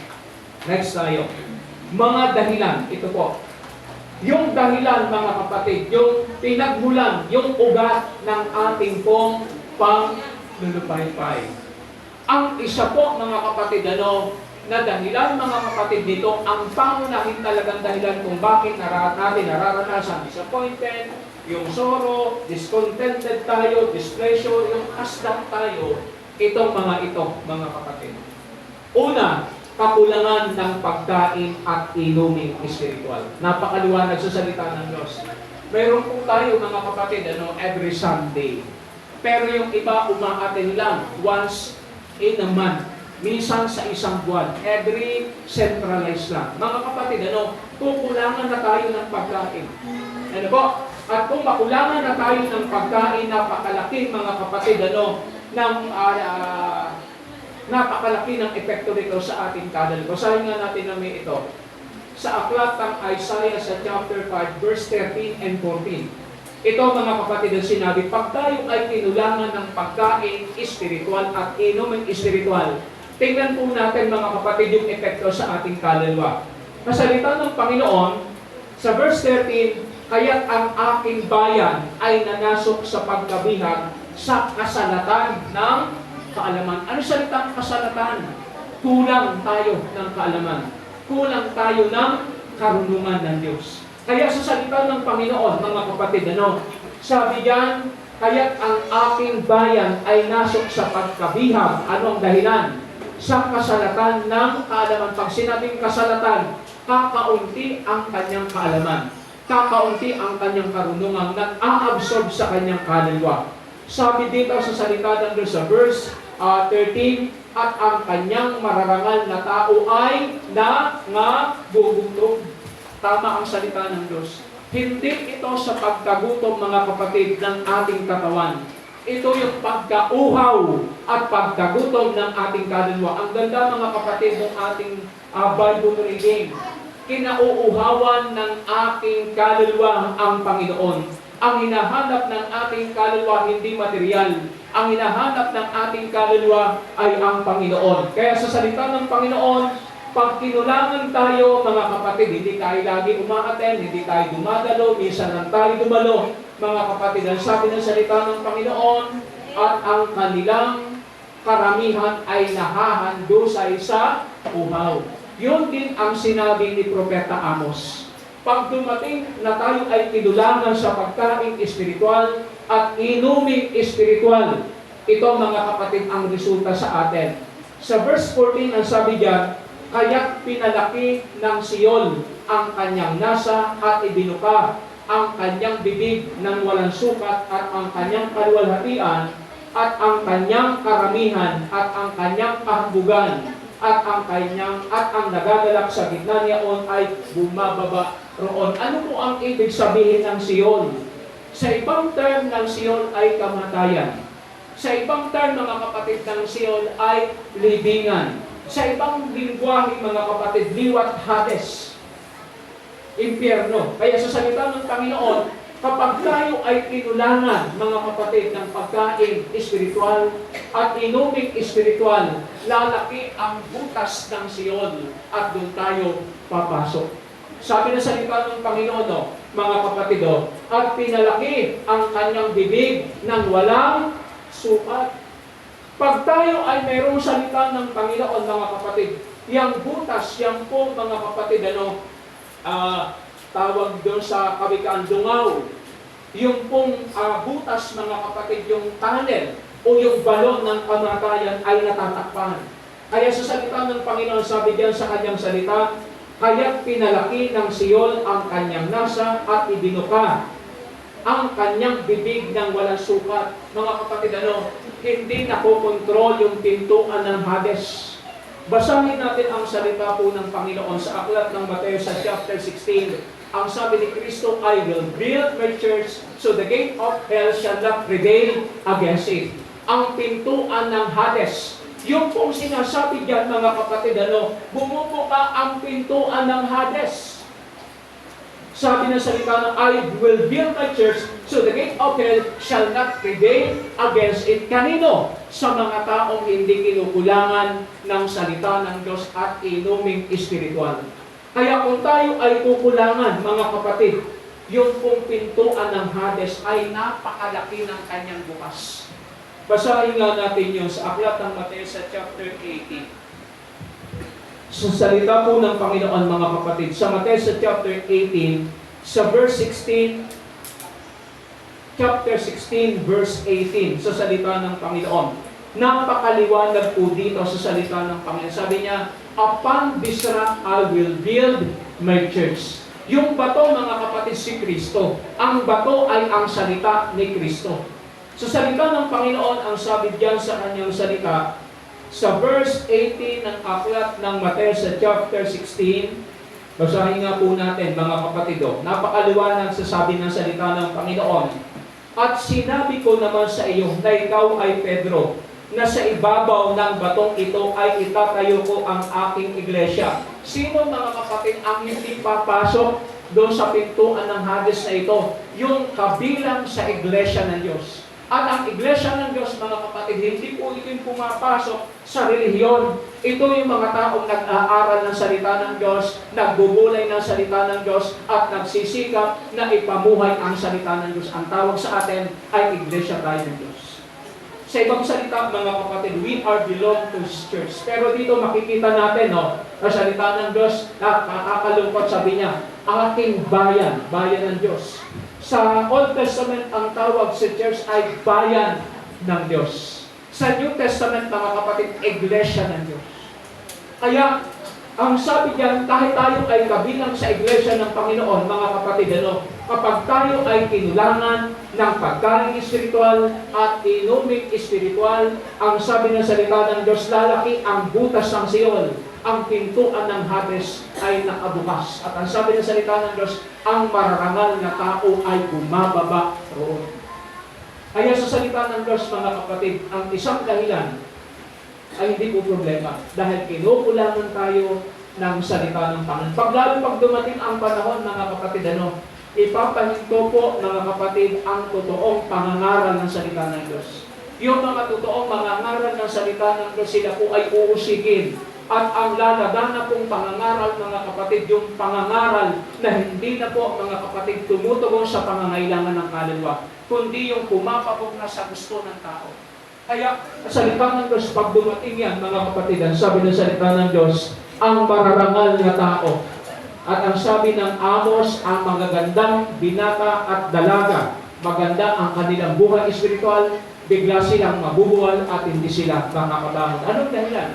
Next tayo. Mga dahilan, ito po. Yung dahilan mga kapatid, yung pinagmulan, yung ugat ng ating pong panglulupaypay. Ang isa po mga kapatid, na dahilan mga kapatid dito, ang pangunahin talagang dahilan kung bakit natin nararanasan disappointment, yung sorrow, discontented tayo, displeasure, yung kasdan tayo, itong mga kapatid. Una, kakulangan ng pagkain at inuming spiritual. Napakaliwanag sa salita ng Diyos. Mayroon po tayo mga kapatid, every Sunday. Pero yung iba umaatin lang once in a month. Minsan sa isang buwan. Every centralized lang. Mga kapatid, kukulangan na tayo ng pagkain. Ano po? At kung makulangan na tayo ng pagkain, napakalaki mga kapatid, napakalaki ng epekto nito sa ating kaluluwa. Basahin nga natin namin ito. sa aklat ng Isaiah sa chapter 5, verse 13 and 14. Ito mga kapatid ang sinabi, pag tayo ay kinulangan ng pagkain espiritual at inumin espiritual, tingnan po natin mga kapatid yung epekto sa ating kaluluwa. Kasalita ng Panginoon, sa verse 13, kaya't ang aking bayan ay nanasok sa pagkabihag sa kasalatan ng kaalaman. Ano salitang kasalatan? Kulang tayo ng kaalaman. Kulang tayo ng karunungan ng Diyos. Kaya sa salita ng Panginoon, mga kapatid, sabi diyan, kaya't ang aking bayan ay nasok sa pagkabihag. Ano ang dahilan? Sa kasalatan ng kaalaman. Pag sinabing kasalatan, kakaunti ang kanyang kaalaman. Kakaunti ang kanyang karunungan na a-absorb sa kanyang kaluluwa. Sabi dito sa salita ng Diyos sa verse 13, at ang kanyang mararangal na tao ay nangagugutom. Tama ang salita ng Diyos. Hindi ito sa pagkagutom, mga kapatid, ng ating katawan. Ito yung pagkauhaw at pagkagutom ng ating kaluluwa. Ang ganda, mga kapatid, ng ating Bible reading. Kinauuhawan ng aking kaluluwa ang Panginoon. Ang hinahanap ng ating kaluluwa hindi material. Ang hinahanap ng ating kaluluwa ay ang Panginoon. Kaya sa salita ng Panginoon, pag kinulangan tayo, mga kapatid, hindi tayo lagi umaaten, hindi tayo dumadalo, minsan lang tayo dumalo, mga kapatid. Ang sabi ng salita ng Panginoon, at ang kanilang karamihan ay nahahandusay sa uhaw. Yun din ang sinabi ni Propeta Amos. Pag dumating na tayo ay kinulangan sa pagkain espiritual at inuming espiritual, ito mga kapatid ang resulta sa atin. Sa verse 14, ang sabi diyan, kaya't pinalaki ng Sion ang kanyang nasa at ibinuka ang kanyang bibig ng walang sukat at ang kanyang kaluwalhatian at ang kanyang karamihan at ang kanyang kahangbugan at ang nagagalak sa gitna niyaon ay bumababa roon. Ano po ang ibig sabihin ng Sion? Sa ibang term ng Sion ay kamatayan. Sa ibang term, mga kapatid, ng Sion ay libingan. Sa ibang lingwahe, mga kapatid, liwat Hades, impyerno. Kaya sa salita ng Panginoon, kapag tayo ay kinulangan, mga kapatid, ng pagkain espiritual at inuming espiritual, lalaki ang butas ng Sion at doon tayo papasok. Sabi na salita ng Panginoon, mga kapatid, at pinalaki ang kanyang bibig ng walang sukat. Pag tayo ay mayroong salita ng Panginoon, mga kapatid, yung butas, yung po, mga kapatid, tawag doon sa kawikaan, dungaw. Yung pong butas, mga kapatid, yung tunnel o yung balon ng kamatayan ay natatakpan. Kaya sa salita ng Panginoon, sabi diyan sa kanyang salita, kaya't pinalaki ng Sion ang kanyang nasa at ibinuka ang kanyang bibig ng walang sukat. Mga kapatid, hindi nakokontrol yung pintuan ng Hades. Basahin natin ang salita po ng Panginoon sa aklat ng Mateo sa chapter 16. Ang sabi ni Kristo, I will build my church so the gate of hell shall not prevail against it. Ang pintuan ng Hades, yung pong sinasabi diyan, mga kapatid, bumubuka ang pintuan ng Hades. Sabi ng salita na, I will build my church so the gate of hell shall not prevail against it. Kanino? Sa mga taong hindi kinukulangan ng salita ng Diyos at inuming espiritual. Kaya kung tayo ay kukulangan, mga kapatid, yung pong pintuan ng Hades ay napakalaki ng kanyang bukas. Basahin nga natin yun sa aklat ng Mateo sa chapter 18. Sa salita po ng Panginoon, mga kapatid, sa Mateo sa chapter 18, sa verse 16, chapter 16, verse 18, sa salita ng Panginoon. Napakaliwanag po dito sa salita ng Panginoon. Sabi niya, upon this rock I will build my church. Yung bato, mga kapatid, si Kristo. Ang bato ay ang salita ni Kristo. Sa salita ng Panginoon, ang sabi diyan sa kanyang salita, sa verse 18 ng aklat ng Mateo sa chapter 16, basahin nga po natin, mga kapatid, napakaliwanag sa sabi ng salita ng Panginoon. At sinabi ko naman sa iyo na ikaw ay Pedro, na sa ibabaw ng batong ito ay itatayo ko ang aking iglesia. Sino mga kapatid ang hindi papasok doon sa pintuan ng Hades na ito? Yung kabilang sa iglesia ng Diyos. At ang iglesia ng Diyos, mga kapatid, hindi po ito yung pumapasok sa relihiyon. Ito yung mga taong nag-aaral ng salita ng Diyos, nagbubulay ng salita ng Diyos, at nagsisikap na ipamuhay ang salita ng Diyos. Ang tawag sa atin ay iglesia tayo ng Diyos. Sa ibang salita, mga kapatid, we are belong to His church. Pero dito makikita natin, ang salita ng Diyos, nakakalungkot, sabi niya, aking bayan, bayan ng Diyos. Sa Old Testament, ang tawag sa church ay bayan ng Diyos. Sa New Testament, mga kapatid, iglesia ng Diyos. Kaya, ang sabi diyan, kahit tayo ay kabilang sa iglesia ng Panginoon, mga kapatid, kapag tayo ay kinulangan ng pagkain espiritual at inuming espiritual, ang sabi ng salita ng Diyos, lalaki ang butas ng Sion, ang pintuan ng Hades ay nakabukas. At ang sabi ng salita ng Diyos, ang mararangal na tao ay bumababa roon. Kaya sa salita ng Diyos, mga kapatid, ang isang dahilan ay hindi po problema. Dahil kinukulangan tayo ng salita ng Panginoon. Lalo pag dumating ang panahon, mga kapatid, ipapahinto po, mga kapatid, ang totoong pangangaral ng salita ng Diyos. Yung mga totoong mangangaral ng salita ng Diyos, sila po ay uusigin. At ang lalagana pong pangangaral, mga kapatid, yung pangangaral na hindi na po, mga kapatid, tumutugon sa pangangailangan ng kaluluwa, kundi yung pumapabog na sa gusto ng tao. Kaya, salita ng Diyos, pag dumating yan, mga kapatid, ang sabi ng salita ng Diyos, ang mararangal na tao. At ang sabi ng Amos, ang magagandang binata at dalaga, maganda ang kanilang buhay espiritual, bigla silang mabubuwal at hindi sila makakabangon. Anong dahilan?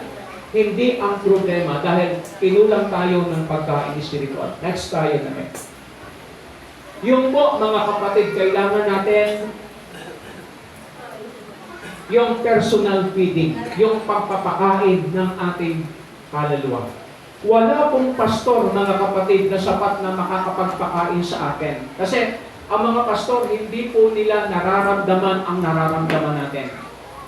Hindi ang problema dahil kinulang tayo ng pagkain espiritual. Next tayo naman. Yung po, mga kapatid, kailangan natin yung personal feeding, yung pagpapakain ng ating kaluluwa. Wala pong pastor, mga kapatid, na sapat na makakapagpakain sa akin. Kasi ang mga pastor, hindi po nila nararamdaman ang nararamdaman natin.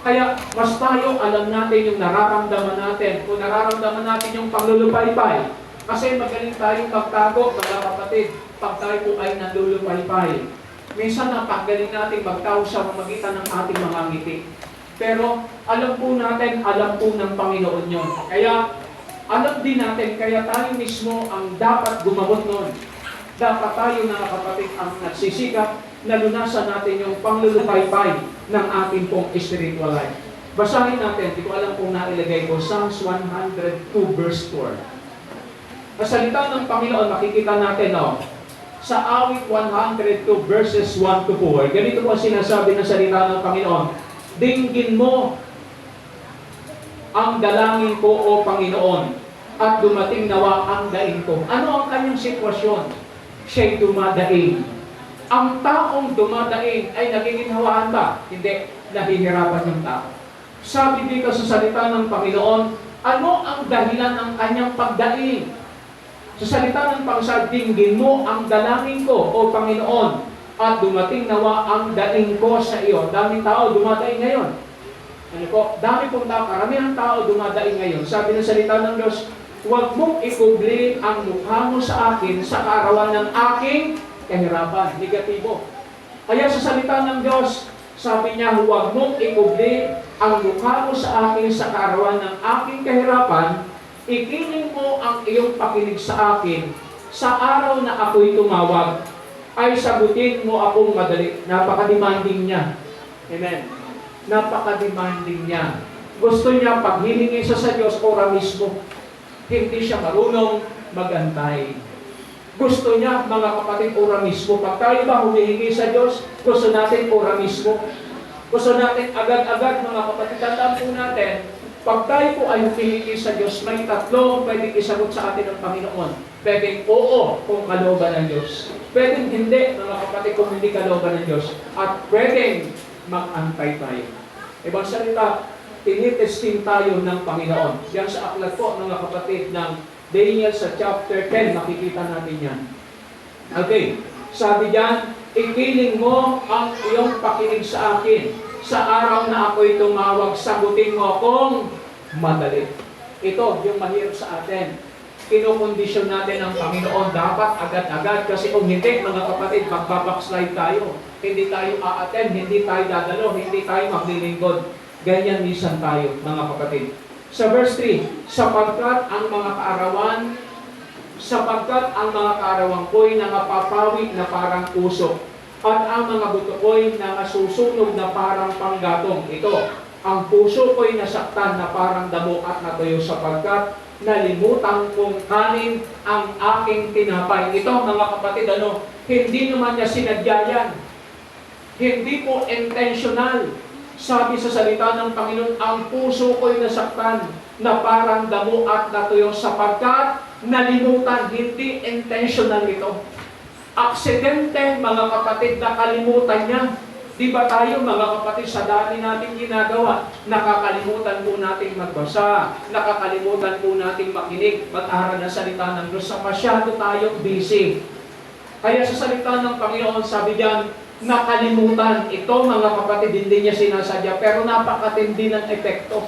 Kaya mas tayo alam natin yung nararamdaman natin. Kung nararamdaman natin yung paglulupaypay. Kasi magaling tayong magtago, mga kapatid, pag tayo po ay nalulupaypay. Minsan napagaling natin magtago sa pamagitan ng ating mga ngiti. Pero alam po natin, alam po ng Panginoon yun. Kaya alam din natin, kaya tayo mismo ang dapat gumamot nun. Dapat tayo, mga kapatid, ang nagsisikap na lunasan natin yung panglulupaypay ng ating pong spiritual life. Basahin natin, di ko alam kung nailagay ko, Psalms 102 verse 4. Sa salita ng Panginoon, makikita natin, sa awit 102 verses 1 to 4, ganito po ang sinasabi ng salita ng Panginoon, dinggin mo ang dalangin ko, O Panginoon, at dumating nawa ang daing ko. Ano ang kanyang sitwasyon? Siya'y dumadaing. Ang taong dumadaing ay nagiginhawaan ba? Hindi. Nahihirapan yung tao. Sabi dito sa salita ng Panginoon, ano ang dahilan ng kanyang pagdaing? Sa salita ng Panginoon, dinggin mo ang dalangin ko, O Panginoon, at dumating nawa ang daing ko sa iyo. Daming tao dumadaing ngayon. Ano po? Dami pong tao, karamihang tao dumadaing ngayon. Sabi ng salita ng Diyos, huwag mong ikubli ang mukha mo sa akin sa kaarawan ng aking kahirapan. Negatibo. Kaya sa salita ng Diyos, sabi niya, huwag mong ikubli ang mukha mo sa akin sa kaarawan ng aking kahirapan, ikiling mo ang iyong pakinig sa akin sa araw na ako'y tumawag, ay sagutin mo akong madali. Napaka-demanding niya. Amen. Napaka-demanding niya. Gusto niya paghihingi sa Diyos, ora mismo. Hindi siya marunong magantay. Gusto niya, mga kapatid, ora mismo. Pag tayo ba humihingi sa Diyos, gusto natin ora mismo. Gusto natin agad-agad, mga kapatid. Tandaan po natin, pag tayo po ay humihingi sa Diyos, may tatlong pwedeng isagot sa atin ng Panginoon. Pwedeng oo kung kalooban ng Diyos. Pwedeng hindi, mga kapatid, kung hindi kalooban ng Diyos. At pwedeng mag-antay tayo. Ibang salita, tinitesting tayo ng Panginoon. Yan sa aklat po, mga kapatid, ng Daniel sa chapter 10, makikita natin yan. Okay, sabi diyan, ikiling mo ang iyong pakinig sa akin sa araw na ako'y tumawag, sagutin mo akong madali. Ito yung mahirap sa atin. Kinukondisyon natin ang Panginoon dapat agad-agad kasi kung hindi, mga kapatid, magbabackslide tayo. Hindi tayo a-attend, hindi tayo dadalo, hindi tayo maglilingkod. Ganyan minsan tayo, mga kapatid. Sa verse 3, sapagkat ang mga kaarawan ko'y nangapapawi na parang usok, at ang mga buto ko'y nangasusunog na parang panggatong. Ito, ang puso ko'y nasaktan na parang damo at natuyo sapagkat nalimutan kong kanin ang aking tinapay. Ito, mga kapatid, hindi naman niya sinadya yan. Hindi po intentional. Sabi sa salita ng Panginoon, ang puso ko'y nasaktan na parang damo at natuyo sapagkat nalimutan. Hindi intentional ito. Aksidente, mga kapatid, nakalimutan niya. Di ba tayo, mga kapatid, sa dami natin ginagawa, nakakalimutan po natin magbasa, nakakalimutan po natin makinig, mag-aral ng salita ng Diyos, sa masyado tayong busy. Kaya sa salita ng Panginoon, sabi diyan, nakalimutan. Ito, mga kapatid, hindi niya sinasadya, pero napakatindi ng epekto.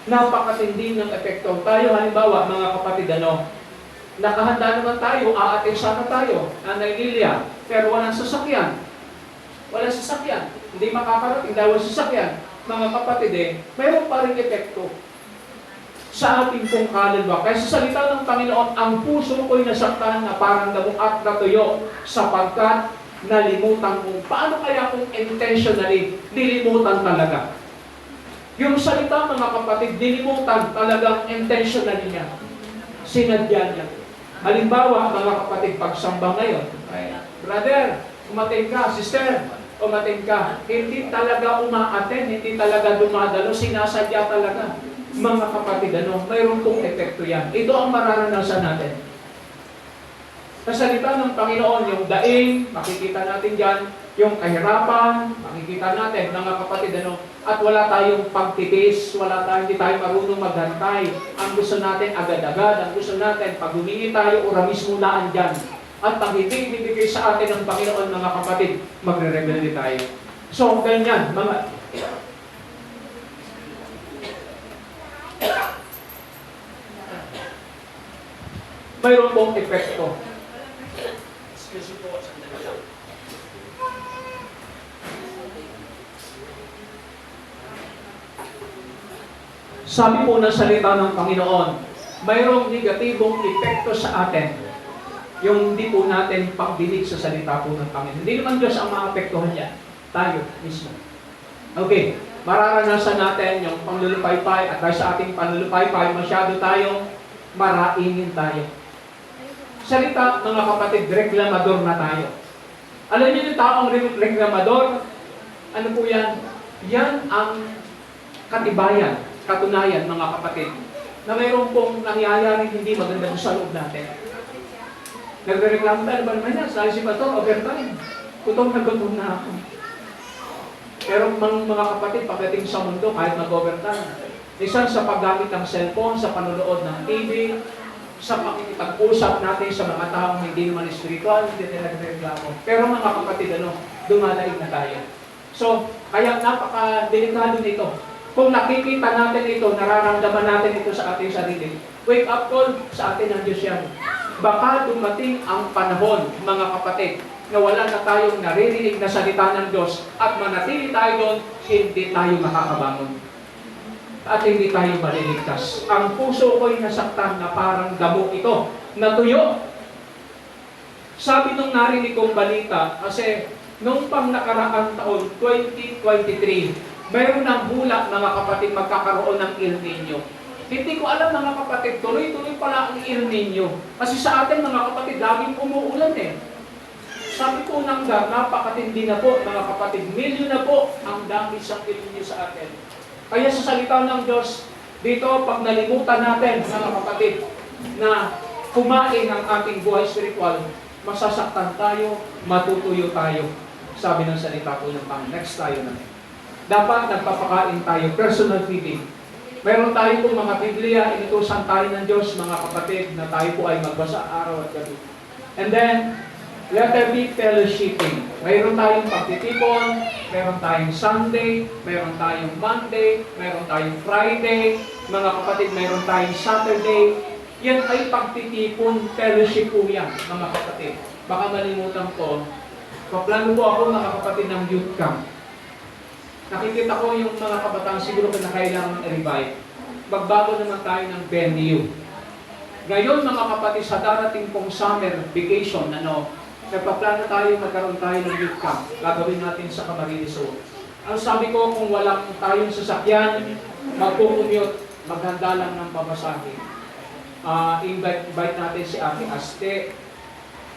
Napakatindi ng epekto. Tayo, halimbawa, mga kapatid, nakahanda naman tayo, aatin sana tayo, Nanay Lilia, pero walang sasakyan. Walang sasakyan. Hindi makakarating dahil walang sasakyan. Mga kapatid, mayroon pa rin epekto sa ating pong kaluluwa. Kaya sa salita ng Panginoon, ang puso ko'y nasaktan na parang damo at natuyo sapagkat nalimutan mo. Paano kaya kung intentionally nilimutan talaga? Yung salita, mga kapatid, nilimutan talagang intentionally niya. Sinadya niya. Halimbawa, mga kapatid, pagsamba ngayon, brother, umating ka, sister, umating ka, hindi talaga umaaten, hindi talaga dumadalo, sinasadya talaga. Mga kapatid, mayroon pong epekto yan. Ito ang mararanasan natin. Sa salita ng Panginoon, yung daing, makikita natin dyan, yung kahirapan, makikita natin, mga kapatid, at wala tayong pagtipis, hindi tayo marunong maghantay. Ang gusto natin agad-agad, ang gusto natin, pag humingi tayo, uramis muna andyan. At pag hindi bibigay sa atin ng Panginoon, mga kapatid, magre-rebelde tayo. So, ganyan, mga... mayroon pong epekto. Excuse me po, sandali lang. Sabi po ng salita ng Panginoon, mayroong negatibong epekto sa atin yung hindi po natin pagdinig sa salita po ng Panginoon. Hindi naman Diyos ang maapektuhan niya. Tayo mismo. Okay, mararanasan natin yung panlulupaypay at dahil sa ating panlulupaypay, masyado tayong maraingin tayo. Salita, mga kapatid, reklamador na tayo. Alam niyo yung taong reklamador? Ano po yan? Yan ang katibayan, katunayan, mga kapatid, na mayroon pong nangyayaring hindi maganda sa loob natin. Nagre-reklamo tayo, ba naman yan? Sabi si Pastor, overtime. Gutom na ako. Pero mga kapatid, pagdating sa mundo, kahit mag-overtime, minsan sa paggamit ng cellphone, sa panonood ng TV, sa pakikipag-usap natin sa mga taong hindi naman spiritual, hindi nila nagre-reklamo. Pero mga kapatid, dumalaig na tayo. So, kaya napaka-delikado nito. Kung nakikita natin ito, nararamdaman natin ito sa ating sarili, wake up call sa atin ng Diyos yan. Baka dumating ang panahon, mga kapatid, na wala na tayong naririnig na salita ng Diyos at manatili tayo doon, hindi tayo makakabangon. At hindi tayo maliligtas. Ang puso ko'y nasaktan na parang damo ito, natuyo. Sabi nung narinig kong balita, kasi nung pang nakaraang taon, 2023, mayroon ng hula, mga kapatid, magkakaroon ng El Nino. Hindi ko alam, mga kapatid, tuloy-tuloy pala ang El Nino. Kasi sa atin, mga kapatid, laging umuulan Sabi ko nang napakatindi na po, mga kapatid, milyon na po ang dami sa El Nino sa atin. Kaya sa salita ng Diyos, dito, pag nalimutan natin, mga kapatid, na kumain ang ating buhay spiritual, masasaktan tayo, matutuyo tayo. Sabi ng salita po ng Panginoon. Next tayo na. Dapat nagpapakain tayo, personal feeding. Meron tayo pong mga Biblia, inutusan tayo ng Diyos, mga kapatid, na tayo po ay magbasa araw at gabi. And then, Let there be fellowshipping. Mayroon tayong pagtitipon, mayroon tayong Sunday, mayroon tayong Monday, mayroon tayong Friday, mga kapatid, mayroon tayong Saturday. Yan ay pagtitipon, fellowship po yan, mga kapatid. Baka malimutan ko, paplano po ako, mga kapatid, ng youth camp. Nakikita ko yung mga kabataan siguro na kailangan i-revive. Magbago naman tayo ng venue. Ngayon, mga kapatid, sa darating pong summer vacation, nagpaplano tayo, magkaroon tayo ng youth camp. Gagawin natin sa Camarines Sur. Ang sabi ko, kung walang tayong sasakyan, magpo-commute, maghanda lang ng pamasahe. Invite natin si Ate Aste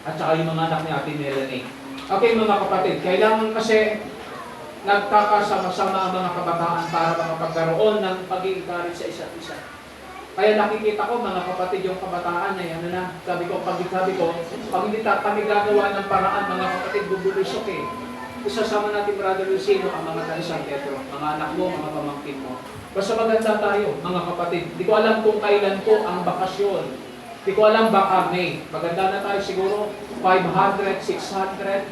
at saka yung mga anak ni Ate Melanie. Okay, mga kapatid, kailangan kasi nagkakasama-sama ang mga kabataan para makapagkaroon ng pag-i-encourage sa isa't isa. Kaya nakikita ko, mga kapatid, yung kabataan na yan, sabi ko, pag hindi kami gagawa ng paraan, mga kapatid, bubulusok eh. Isasama natin, Brother Lucino, ang mga taga San Pedro, mga anak mo, mga pamangkin mo. Basta maganda tayo, mga kapatid. Di ko alam kung kailan po ang bakasyon. Di ko alam baka May. Maganda na tayo siguro, 500, 600,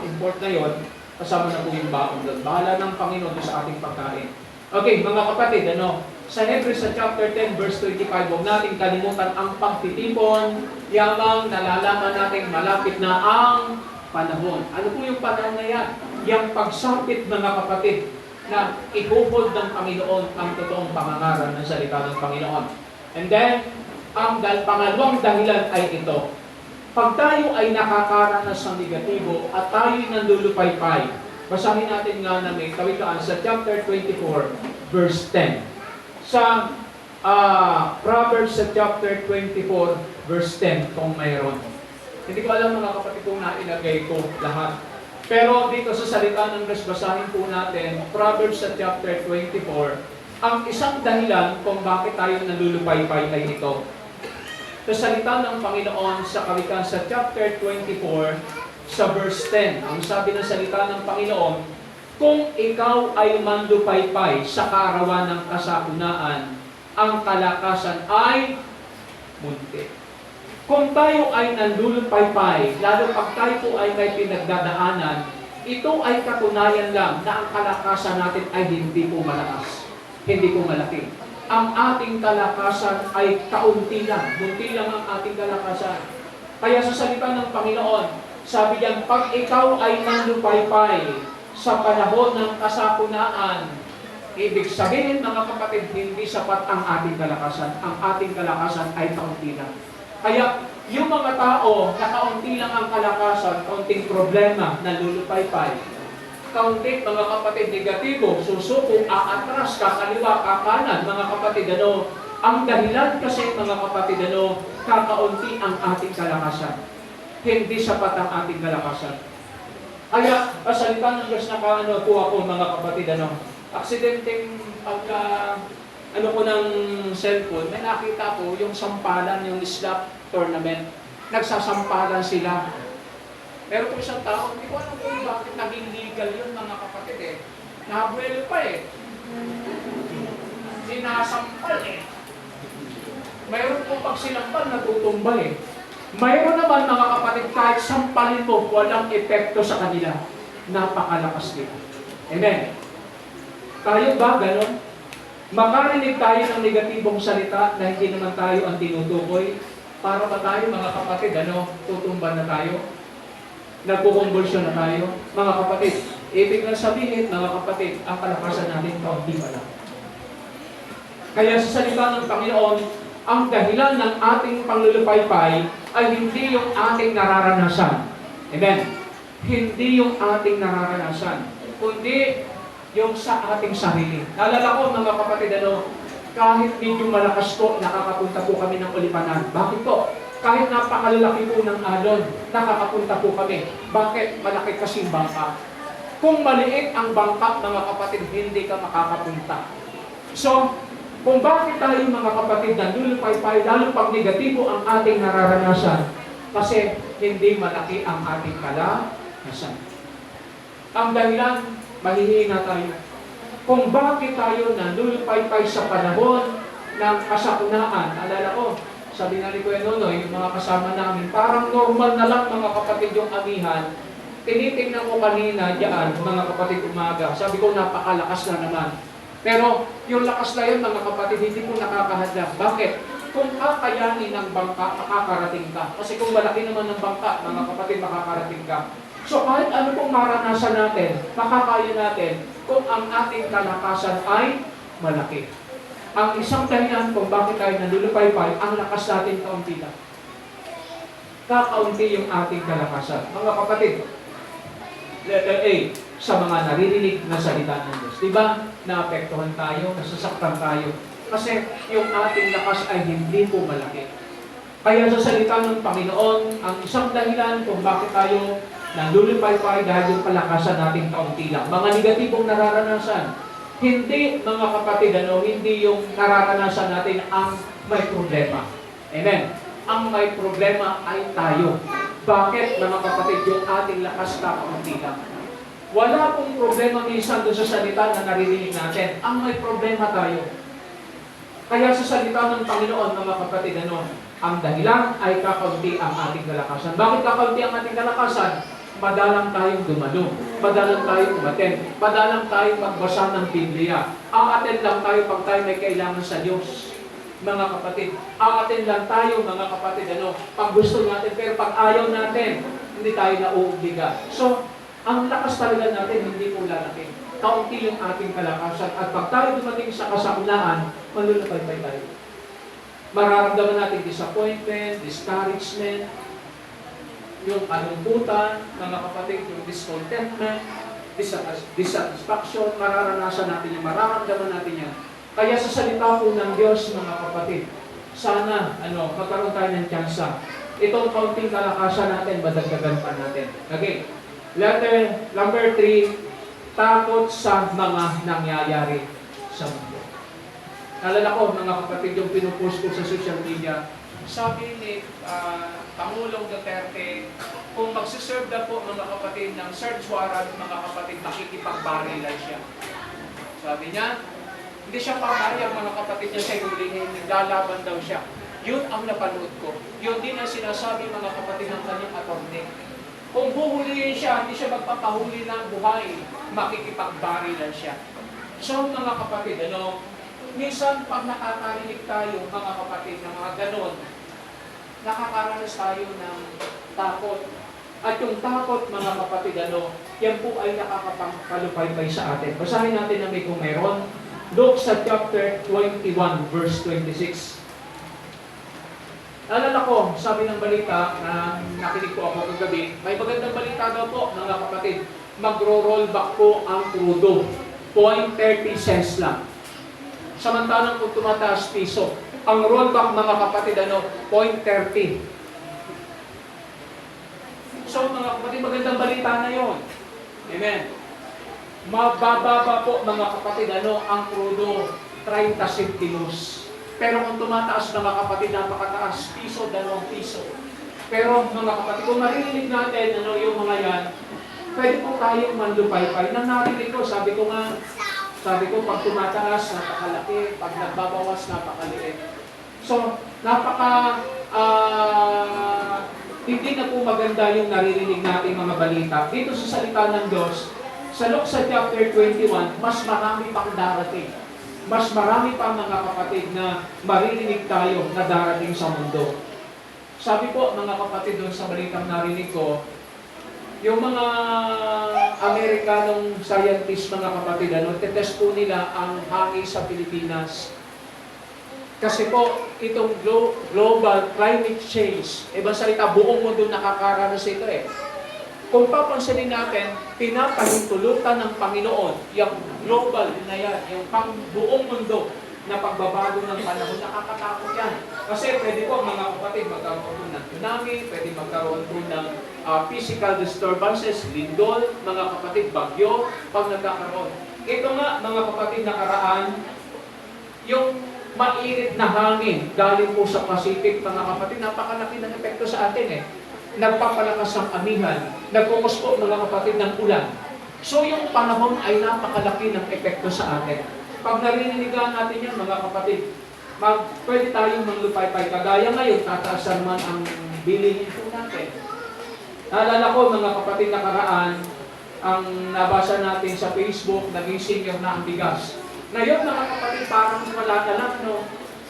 import na yon. Kasama na po yung baon doon. Bahala ng Panginoon sa ating pagkain. Okay, mga kapatid, sa Hebrews sa chapter 10, verse 25, huwag natin kalimutan ang pagtitipon, yamang nalalaman natin malapit na ang panahon. Ano po yung panahon na yan? Yung pagsapit, mga kapatid, na ihuhod ng Panginoon ang totoong pangangaral ng salita ng Panginoon. And then, ang pangalawang dahilan ay ito. Pag tayo ay nakakaranas ng negatibo at tayo'y nandulupaypay, basahin natin nga na may kawikaan sa chapter 24, verse 10. Sa Proverbs sa chapter 24, verse 10, kung mayroon. Hindi ko alam, mga kapatid, kung nailagay ko lahat. Pero dito sa salita ng Diyos, basahin po natin, Proverbs sa chapter 24, ang isang dahilan kung bakit tayo nalulupaypay ay ito. Sa salita ng Panginoon sa kawikaan sa chapter 24, sa verse 10, ang sabi ng salita ng Panginoon, kung ikaw ay manlupaypay sa kaarawan ng kasakunaan, ang kalakasan ay munti. Kung tayo ay nandulupaypay, lalo pag tayo po ay may pinagdadaanan, ito ay katunayan lang na ang kalakasan natin ay hindi po malakas, hindi po malaki. Ang ating kalakasan ay kaunti lang, munti lang ang ating kalakasan. Kaya sa salita ng Panginoon, sabi diyan, pag ikaw ay nandupaypay sa panahon ng kasakunaan, ibig sabihin, mga kapatid, hindi sapat ang ating kalakasan. Ang ating kalakasan ay kaunti lang. Kaya yung mga tao na kaunti lang ang kalakasan, kaunting problema, nalulupaypay, kaunti, mga kapatid, negatibo, susuko, aatras, kakaliwa, kakanan, mga kapatid, ang dahilan kasi, mga kapatid, kakaunti ang ating kalakasan. Hindi sapat ang ating kalakasan. Kaya, salita ng Diyos na po ako, mga kapatid, aksidenteng pagka, ko ng cellphone, may nakita ko yung sampalan, yung slap tournament. Nagsasampalan sila. Meron po isang tao, hindi ko alam kung bakit naging legal yun, mga kapatid eh. Nabuelo pa eh. Sinasampal eh. Mayroon po pag sinampal, natutumba eh. Mayroon naman, mga kapatid, kahit sampalin mo, walang epekto sa kanila. Napakalakas nila. Amen. Tayo ba ganon? Makarinig tayo ng negatibong salita na hindi naman tayo ang tinutukoy. Para ba tayo, mga kapatid, tutumba na tayo? Nagkukumbulsyon na tayo? Mga kapatid, ibig na sabihin, mga kapatid, ang kalakasan natin kaunti pa lang. Kaya sa salita ng Panginoon, ang dahilan ng ating panglulupaypay ay hindi yung ating nararanasan. Amen? Hindi yung ating nararanasan, kundi yung sa ating sarili. Naalala ko, mga kapatid, kahit medyo malakas po, nakakapunta po kami ng Ulipanan. Bakit po? Kahit napakalalaki po ng alon, nakakapunta po kami. Bakit? Malaki kasing bangka. Kung maliit ang bangka, mga kapatid, hindi ka makakapunta. So, kung bakit tayo, mga kapatid, nandulupaypay, lalo pag negatibo ang ating nararanasan, kasi hindi malaki ang ating kalakasan. Ang dahilan, mahihina tayo. Kung bakit tayo nandulupaypay sa panahon ng kasakunaan, alala ko, sabi nga ni Kuya Nonoy, yung mga kasama namin, parang normal na lang mga kapatid yung amihan. Tinitingnan ko kanina diyan, mga kapatid umaga, sabi ko napakalakas na naman. Pero yung lakas na yun mga kapatid, hindi ko nakakahadlang. Bakit? Kung kakayanin ng bangka, makakarating ka. Kasi kung malaki naman ng bangka, mga kapatid, makakarating ka. So kahit ano pong maranasan natin, makakaya natin kung ang ating kalakasan ay malaki. Ang isang dahilan kung bakit tayo nalulupay-pay, ang lakas natin kaunti lang. Kakaunti yung ating kalakasan. Mga kapatid, letter A, sa mga naririnig na salita ng Diyos. Diba? Naapektuhan tayo, nasasaktan tayo. Kasi yung ating lakas ay hindi po malaki. Kaya sa salita ng Panginoon, ang isang dahilan kung bakit tayo nalulupay-pay dahil yung kalakasan natin kaunti lang. Mga negatibong nararanasan. Hindi, mga kapatid, hindi yung nararanasan natin ang may problema. Amen. Ang may problema ay tayo. Bakit, mga kapatid, yung ating lakas kaunti lang? Wala pong problema minsan doon sa salita na naririnig natin. Ang may problema tayo. Kaya sa salita ng Panginoon, mga kapatid, ang dahilan ay kakaunti ang ating kalakasan. Bakit kakaunti ang ating kalakasan? Madalang tayong dumalo, madalang tayong umaten, madalang tayong magbasa ng Biblia. Aaten lang tayo pag tayo may kailangan sa Diyos, mga kapatid. Aaten lang tayo, mga kapatid, pag gusto natin, pero pag ayaw natin, hindi tayo nauubliga. So, ang lakas talaga natin, hindi po lalaki. Kaunti yung ating kalakasan. At pag tayo dumating sa kasakunaan, malulupay-pay tayo. Mararamdaman natin disappointment, discouragement, yung kalungkutan, mga kapatid, yung discontentment, dissatisfaction, mararanasan natin yan, mararamdaman natin yan. Kaya sa salita po ng Diyos, mga kapatid, sana, magkaroon tayo ng tsansa. Itong kaunting kalakasan natin, madagdagan pa natin. Okay. Letter number 3, takot sa mga nangyayari sa mundo. Nalala ko, mga kapatid, yung pinupost ko sa social media, sabi ni Pangulong Duterte, kung magsiserve na po mga kapatid ng search warrant, mga kapatid, makikipagbarilan siya. Sabi niya, hindi siya papayag mga kapatid niya sa hulihin, naglalaban daw siya. Yun ang napanood ko. Yun din ang sinasabi mga kapatid ng kanyang attorney. Kung huhulihin siya, hindi siya magpapahuli ng buhay, makikipagbarilan siya. So mga kapatid, minsan pag nakakarinig tayo mga kapatid ng mga ganon, nakakaranas tayo ng takot. At yung takot, mga kapatid, yan po ay nakakapagpalupay-pay sa atin. Basahin natin na may kung meron. Luke sa chapter 21, verse 26. Naalala ko, sabi ng balita na nakinig ko ako kagabi, may magandang balita daw po, mga kapatid. Magro-roll back po ang crudo. 0.30 cents lang. Samantalang kung tumataas piso, ang rollback, mga kapatid, 0.30. So, mga kapatid, magandang balita na yon. Amen. Mabababa po, mga kapatid, ang crudo, 30 centimos. Pero kung tumataas, mga kapatid, napakataas, piso, 2 piso. Pero, mga kapatid, kung marinig natin, yung mga yan, pwede po tayong manlupay-pay. Nang narinig ko, sabi ko, pag tumataas, napakalaki. Pag nagbabawas, napakaliit. So, hindi na po maganda yung naririnig nating mga balita. Dito sa salita ng Diyos, sa Luke sa chapter 21, mas marami pang darating. Mas marami pa mga kapatid na maririnig tayo na darating sa mundo. Sabi po, mga kapatid, doon sa balitang narinig ko, yung mga Amerikanong scientists, mga kapatid, tetest po nila ang hangin sa Pilipinas. Kasi po, itong global climate change, ibang salita, buong mundo nakakaranas ito eh. Kung papansinin natin, pinapahintulutan ng Panginoon, yung global na yan, yung buong mundo na pagbabago ng panahon, nakakatakot yan. Kasi pwede po, mga kapatid, magkaroon po ng tsunami, pwede magkaroon po ng physical disturbances, lindol, mga kapatid, bagyo, pag nagkakaroon. Ito nga, mga kapatid, nakaraan, yung mainit na hangin galing po sa Pacific, mga kapatid, napakalaki ng epekto sa atin eh. Nagpapalakas ng amihan, nagkukos po, mga kapatid, ng ulan. So yung panahon ay napakalaki ng epekto sa atin. Pag narinigan natin yan, mga kapatid, pwede tayong manglupay-pay. Kagaya ngayon, tataasan man ang bilihin po natin. Naalala ko mga kapatid nakaraan, ang nabasa natin sa Facebook, naging senior na ang bigas. Ngayon mga kapatid, parang wala na lang, no?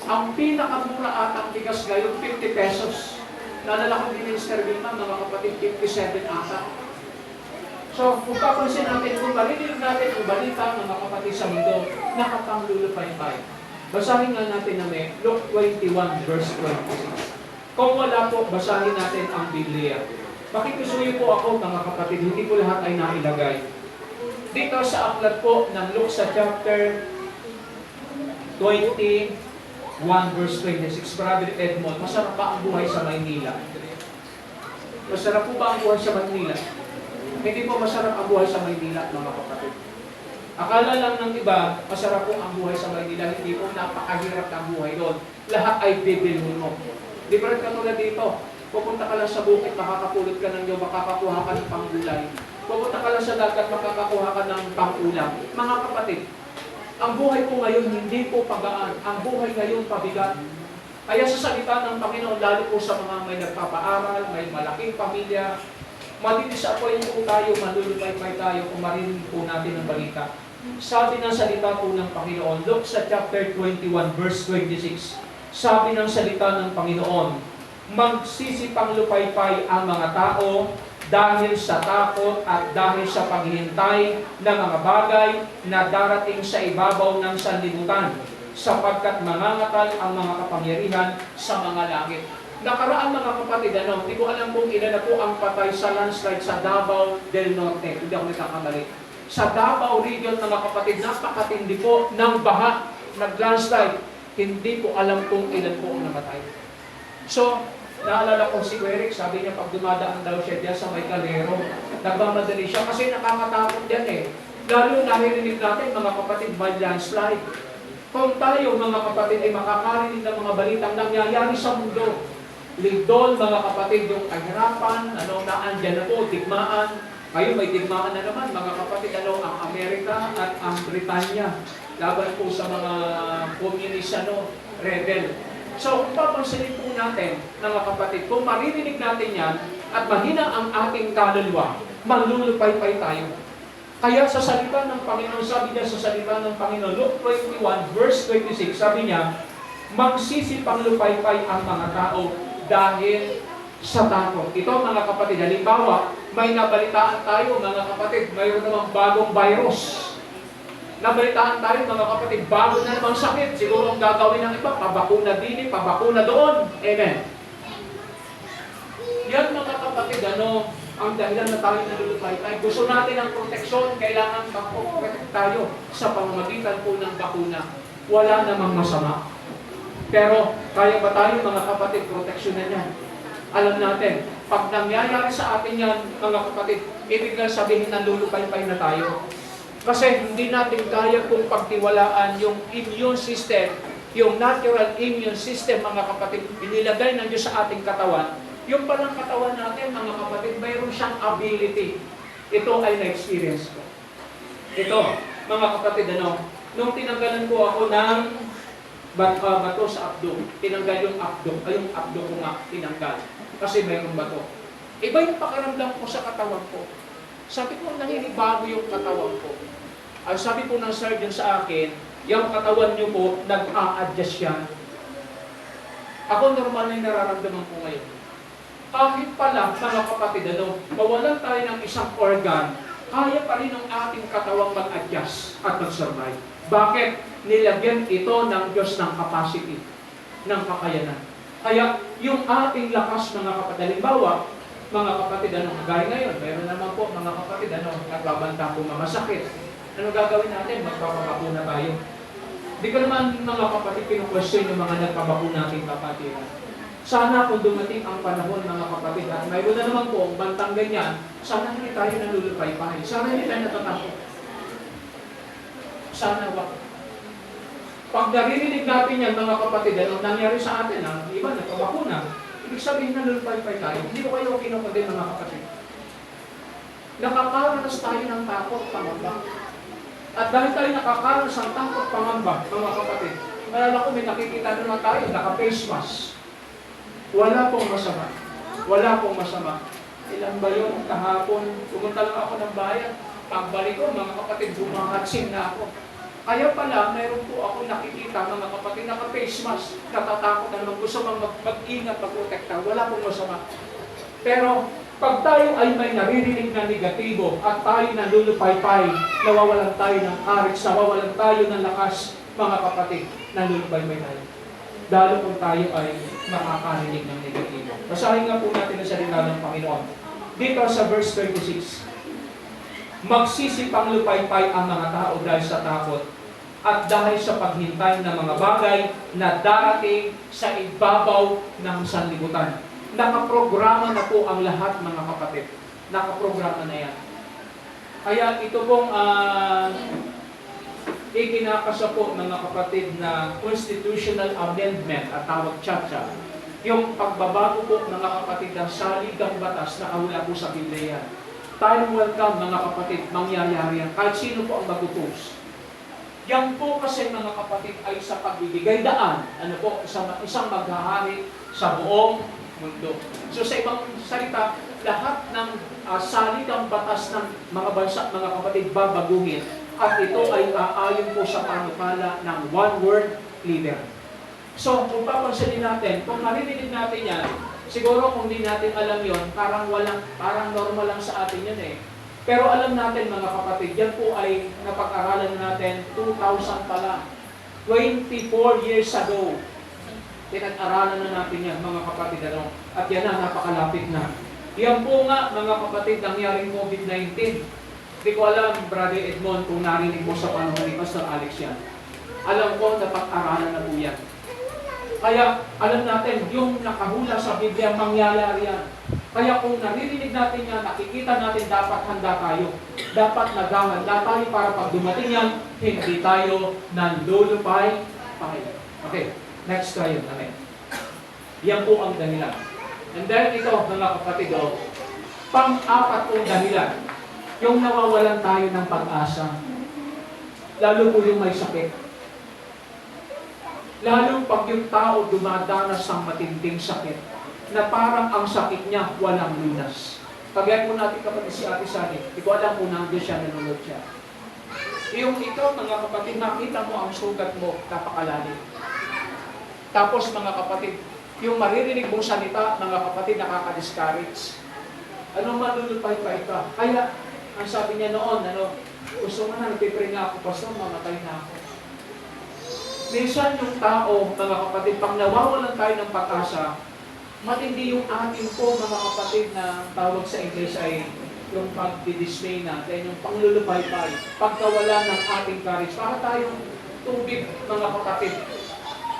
Ang pinakamura atang bigas ngayon, 50 pesos. Naalala ko din Mr. Vilma, mga kapatid, 57 ata. So, kung papansin natin, kung marinig natin ang balita mga kapatid sa mundo, nakapanglulupay-pay. Basahin nga natin na may Luke 21 verse 26. Kung wala po, basahin natin ang Biblia. Makikisuyo po ako mga kapatid, hindi po lahat ay nailagay. Dito sa aklat po ng Luke sa chapter 21 verse 26, Brother Edmond, masarap ba ang buhay sa Maynila? Masarap po ba ang buhay sa Maynila? Hindi po masarap ang buhay sa Maynila, mga kapatid. Akala lang ng iba, masarap po ang buhay sa Maynila, hindi po napakahirap ang buhay doon. Lahat ay bibilhin mo. Different katulad dito. Pupunta ka lang sa bukid, makakapulot ka ng iyo, makakakuha ka ng panggulay. Pupunta ka lang sa dagat, makakakuha ka ng pangulam. Mga kapatid, ang buhay po ngayon hindi po pagaan. Ang buhay ngayon pabigat. Kaya sa salita ng Panginoon, lalo po sa mga may nagpapaaral, may malaking pamilya, madidisappoint po tayo, manlulupay-pay tayo kung marinig po natin ang balita. Sabi ng salita po ng Panginoon, Luke sa chapter 21 verse 26, sabi ng salita ng Panginoon, magsisipanglupay-pay ang mga tao dahil sa takot at dahil sa paghihintay ng mga bagay na darating sa ibabaw ng sanlibutan, sapagkat mangangatal ang mga kapangyarihan sa mga langit. Nakaraan mga kapatid, hindi ko alam kung ilan na po ang patay sa landslide sa Davao del Norte. Hindi ako nagkakamali. Sa Davao region mga kapatid, napakatindi po ng baha, nag-landslide. Hindi ko alam kung ilan po ang namatay. So, naalala ko si Eric, sabi niya pag dumadaan daw siya diyan sa may kalero, nagmamadali siya kasi nakakatakot yan eh. Lalo narinig natin mga kapatid, may landslide. Kung tayo mga kapatid ay makakarinig ng mga balitang nangyayari sa mundo, Lindol, mga kapatid, yung kahirapan, naandyan na po, digmaan. Ngayon may digmaan na naman, mga kapatid, ang Amerika at ang Britanya. Laban po sa mga communist, rebel. So, kung papansinin po natin, mga kapatid, kung maririnig natin yan, at mahina ang ating kaluluwa, manlulupay-pay tayo. Kaya sa salita ng Panginoon, sabi niya sa salita ng Panginoon, Luke 21, verse 26, sabi niya, magsisipanglupay-pay ang mga tao dahil sa takot. Ito mga kapatid, halimbawa, may nabalitaan tayo mga kapatid, mayroon namang bagong virus. Nabalitaan tayo mga kapatid, bago na namang sakit. Siguro ang gagawin ng iba, pabakuna din, pabakuna doon. Amen. Yan mga kapatid, ang dahilan na tayo nalulupay tayo. Gusto natin ang proteksyon, kailangan protect tayo sa pamamagitan po ng bakuna. Wala namang masama. Pero, kaya ba tayo mga kapatid, proteksyon na yan? Alam natin, pag nangyayari sa atin yan, mga kapatid, ibig lang sabihin na lulupay-pay na tayo. Kasi hindi natin kaya kung pagtiwalaan yung immune system, yung natural immune system, mga kapatid, inilagay ng Diyos sa ating katawan. Yung palang katawan natin, mga kapatid, mayroon siyang ability. Ito ay na-experience ko. Ito, mga kapatid, nung tinanggalan ko ako ng bato sa abdo, tinanggal yung abdo ko nga, tinanggal. Kasi mayroong bato. Iba yung pakiramdam ko sa katawan ko. Sabi ko, naninibago yung katawan ko. Ang sabi po ng surgeon sa akin, yung katawan nyo po, nag-a-adjust yan. Ako normal na yung nararamdaman ko ngayon. Kahit pala, mga kapatid, mawalan tayo ng isang organ, kaya pa rin ang ating katawang mag-adjust at mag-survive. Bakit? Nilagyan ito ng Diyos ng capacity, ng kakayanan. Kaya yung ating lakas, mga kapatid, halimbawa, mga kapatid, gaya ngayon, meron naman po, mga kapatid, nagbabanta po masakit. Ano gagawin natin? Magpapabakuna tayo. Di ko naman, mga kapatid, kinukwestiyon yung mga nagpabakuna natin kapatiran. Sana kung dumating ang panahon, mga kapatid, at mayroon na naman po, bantang ganyan, sana hindi tayo nalulupay-pay. Sana hindi tayo natatakot. Sana wag. Pag naririnig natin yan, mga kapatid, anong nangyari sa atin, iba nagpabakuna, ibig sabihin nalulupay-pay tayo. Hindi ko kayo kinukutin, mga kapatid. Nakakaranas tayo ng takot, pangamba. At dahil tayo nakakaranas ng takot pangamba, mga kapatid, alala ko may nakikita naman tayo, naka-face mask. Wala pong masama. Wala pong masama. Ilan ba yun? Kahapon, pumunta lang ako ng bayan. Pagbalik ko, mga kapatid, bumangatsin na ako. Kaya pala, mayroon po ako nakikita, mga kapatid, naka-face mask. Natatakot na naman, gusto mag-ingat, mag-protekta. Wala pong masama. Pero, pag tayo ay may naririnig na negatibo at tayo nalulupay-pay, nawawalan tayo ng courage, nawawalan tayo ng lakas, mga kapatid, nalulupay-pay tayo. Lalo kung tayo ay makakarinig ng negatibo. Basahin nga po natin ang salita ng Panginoon. Dito sa verse 36, magsisipang lupay-pay ang mga tao dahil sa takot at dahil sa paghintay ng mga bagay na darating sa ibabaw ng sanlibutan. Nakaprograma na po ang lahat, mga kapatid. Nakaprograma na yan. Kaya ito pong ikinakasa po, mga kapatid, na constitutional amendment at tawag CHACHA. Yung pagbabago po, mga kapatid, ng saligang batas na wala po sa Biblia. Tayo welcome, mga kapatid, mangyayari yan. Kahit sino po ang mag-oppose. Yan po kasi, mga kapatid, ay sa pagbibigay daan. Ano po, isang maghahari sa buong mundo. So sa ibang salita, lahat ng saligang batas ng mga bansa, mga kapatid, babaguhin. At ito ay aayon po sa panukala ng one world leader. So kung papansinin natin, kung maririnig natin yan, siguro kung di natin alam yon, parang normal lang sa atin yun eh. Pero alam natin, mga kapatid, yan po ay napag-aralan natin 2000 pala. 24 years ago. Pinag-aralan na natin yan, mga kapatid, ano? At yan na, napakalapit na. Yan po nga, mga kapatid, nangyaring COVID-19. Hindi ko alam, Brother Edmond, kung narinig mo sa panahon ni Pastor Alex yan. Alam ko, napag-aralan na po yan. Kaya, alam natin, yung nakahula sa Biblia, mangyayari yan. Kaya kung naririnig natin yan, nakikita natin, dapat handa tayo. Dapat naghahanda tayo para pag dumating yan, hindi tayo nandulupay. Okay. Next tayo, amen. Yan po ang dahilan. And then ito, mga kapatid, pang-apat pong dahilan, yung nawawalan tayo ng pag-asa. Lalo po yung may sakit. Lalo pag yung tao dumadanas ng matinding sakit, na parang ang sakit niya walang lunas. Kagaya po natin kapatid si Ate Sani, hindi ko alam kung nandiyan siya, nanonood siya. Yung ikaw, mga kapatid, nakita mo ang sugat mo, napakalalim. Tapos, mga kapatid, yung maririnig mong salita, mga kapatid, nakaka-discourage. Ano malulupay-pay ka? Kaya, ang sabi niya noon, gusto mo na, nagpipray nga ako, Pastor, mamatay na ako. Minsan yung tao, mga kapatid, pag nawawalan tayo ng pag-asa, matindi yung ating po, mga kapatid, na tawag sa English ay yung pag-dismay natin, yung panglulupay-pay, pagkawala ng ating courage, para tayong tubig, mga kapatid,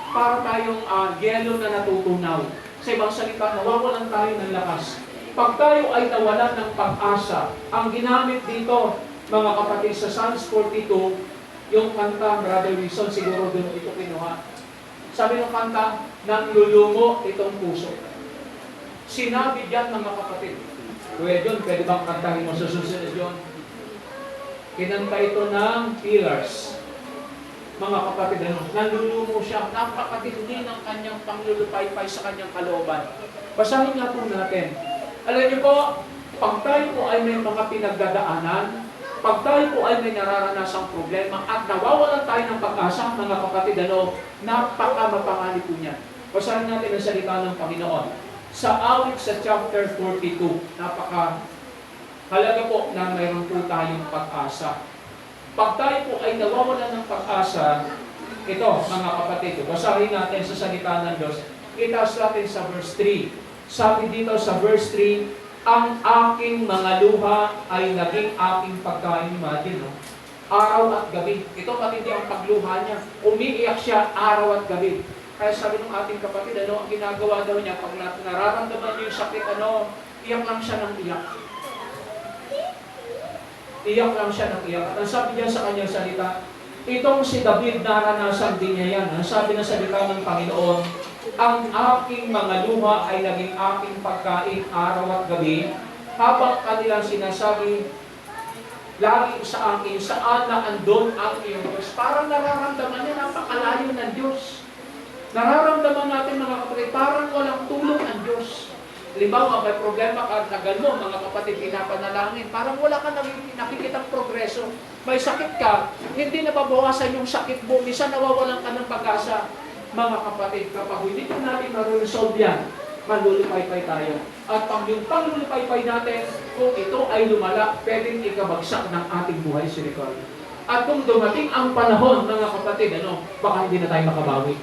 para tayong yelo na natutunaw. Sa ibang salita, nawawalan tayo ng lakas. Pag tayo ay nawalan ng pag-asa, ang ginamit dito, mga kapatid, sa Psalms 42, yung kanta, Brother Wilson, siguro doon ito kinuha. Sabi ng kanta, nanlulumo itong puso. Sinabi diyan, mga kapatid. Kuya John, pwede bang kantahin mo sa susunod yun? Kinanta ito ng Pillars. Mga kapatid, nanlulumo siya, napakatindi ng kanyang panglulupay-pay sa kanyang kalooban. Basahin nga po natin. Alam niyo po, pag tayo po ay may mga pinagdadaanan, pag tayo po ay may nararanasang problema at nawawalan tayo ng pag-asa, mga kapatid, napaka-mapanganib po niya. Basahin natin ang salita ng Panginoon. Sa awit sa chapter 42, napaka-halaga po na mayroon po tayong pag-asa. Pag tayo po ay nawawalan ng pag-asa, ito, mga kapatid, basahin natin sa salita ng Diyos. Itaas natin sa verse 3. Sabi dito sa verse 3, ang aking mga luha ay naging aking pagkain. Imagine, araw at gabi. Ito matindi ang pagluha niya. Umiiyak siya araw at gabi. Kaya sabi ng ating kapatid, ang ginagawa daw niya, pag nararamdaman niyo yung sakit, iyak lang siya ng iyak. Iyak lang siya ng iyak. At ang sabi niya sa kanyang salita, itong si David, naranasan din niya yan. Ang sabi ng salita ng Panginoon, ang aking mga luha ay naging aking pagkain araw at gabi, habang kanilang sinasabi, lagi sa akin, saan na andon ang iyong Diyos. Parang nararamdaman niya, napakalayo ng Diyos. Nararamdaman natin mga kapatid, parang walang tulong ang Diyos. Halimbawa, may problema ka, tagal mo, mga kapatid, pinapanalangin, parang wala ka nakikitang progreso. May sakit ka, hindi nababawasan yung sakit mo, minsan nawawalan ka ng pag-asa. Mga kapatid, kapag hindi po natin ma-resolve yan, manlulupay-pay tayo. At yung panglulupay-pay natin, kung ito ay lumala, pwedeng ikabagsak ng ating buhay spiritual. At kung dumating ang panahon, mga kapatid, baka hindi na tayo makabawi.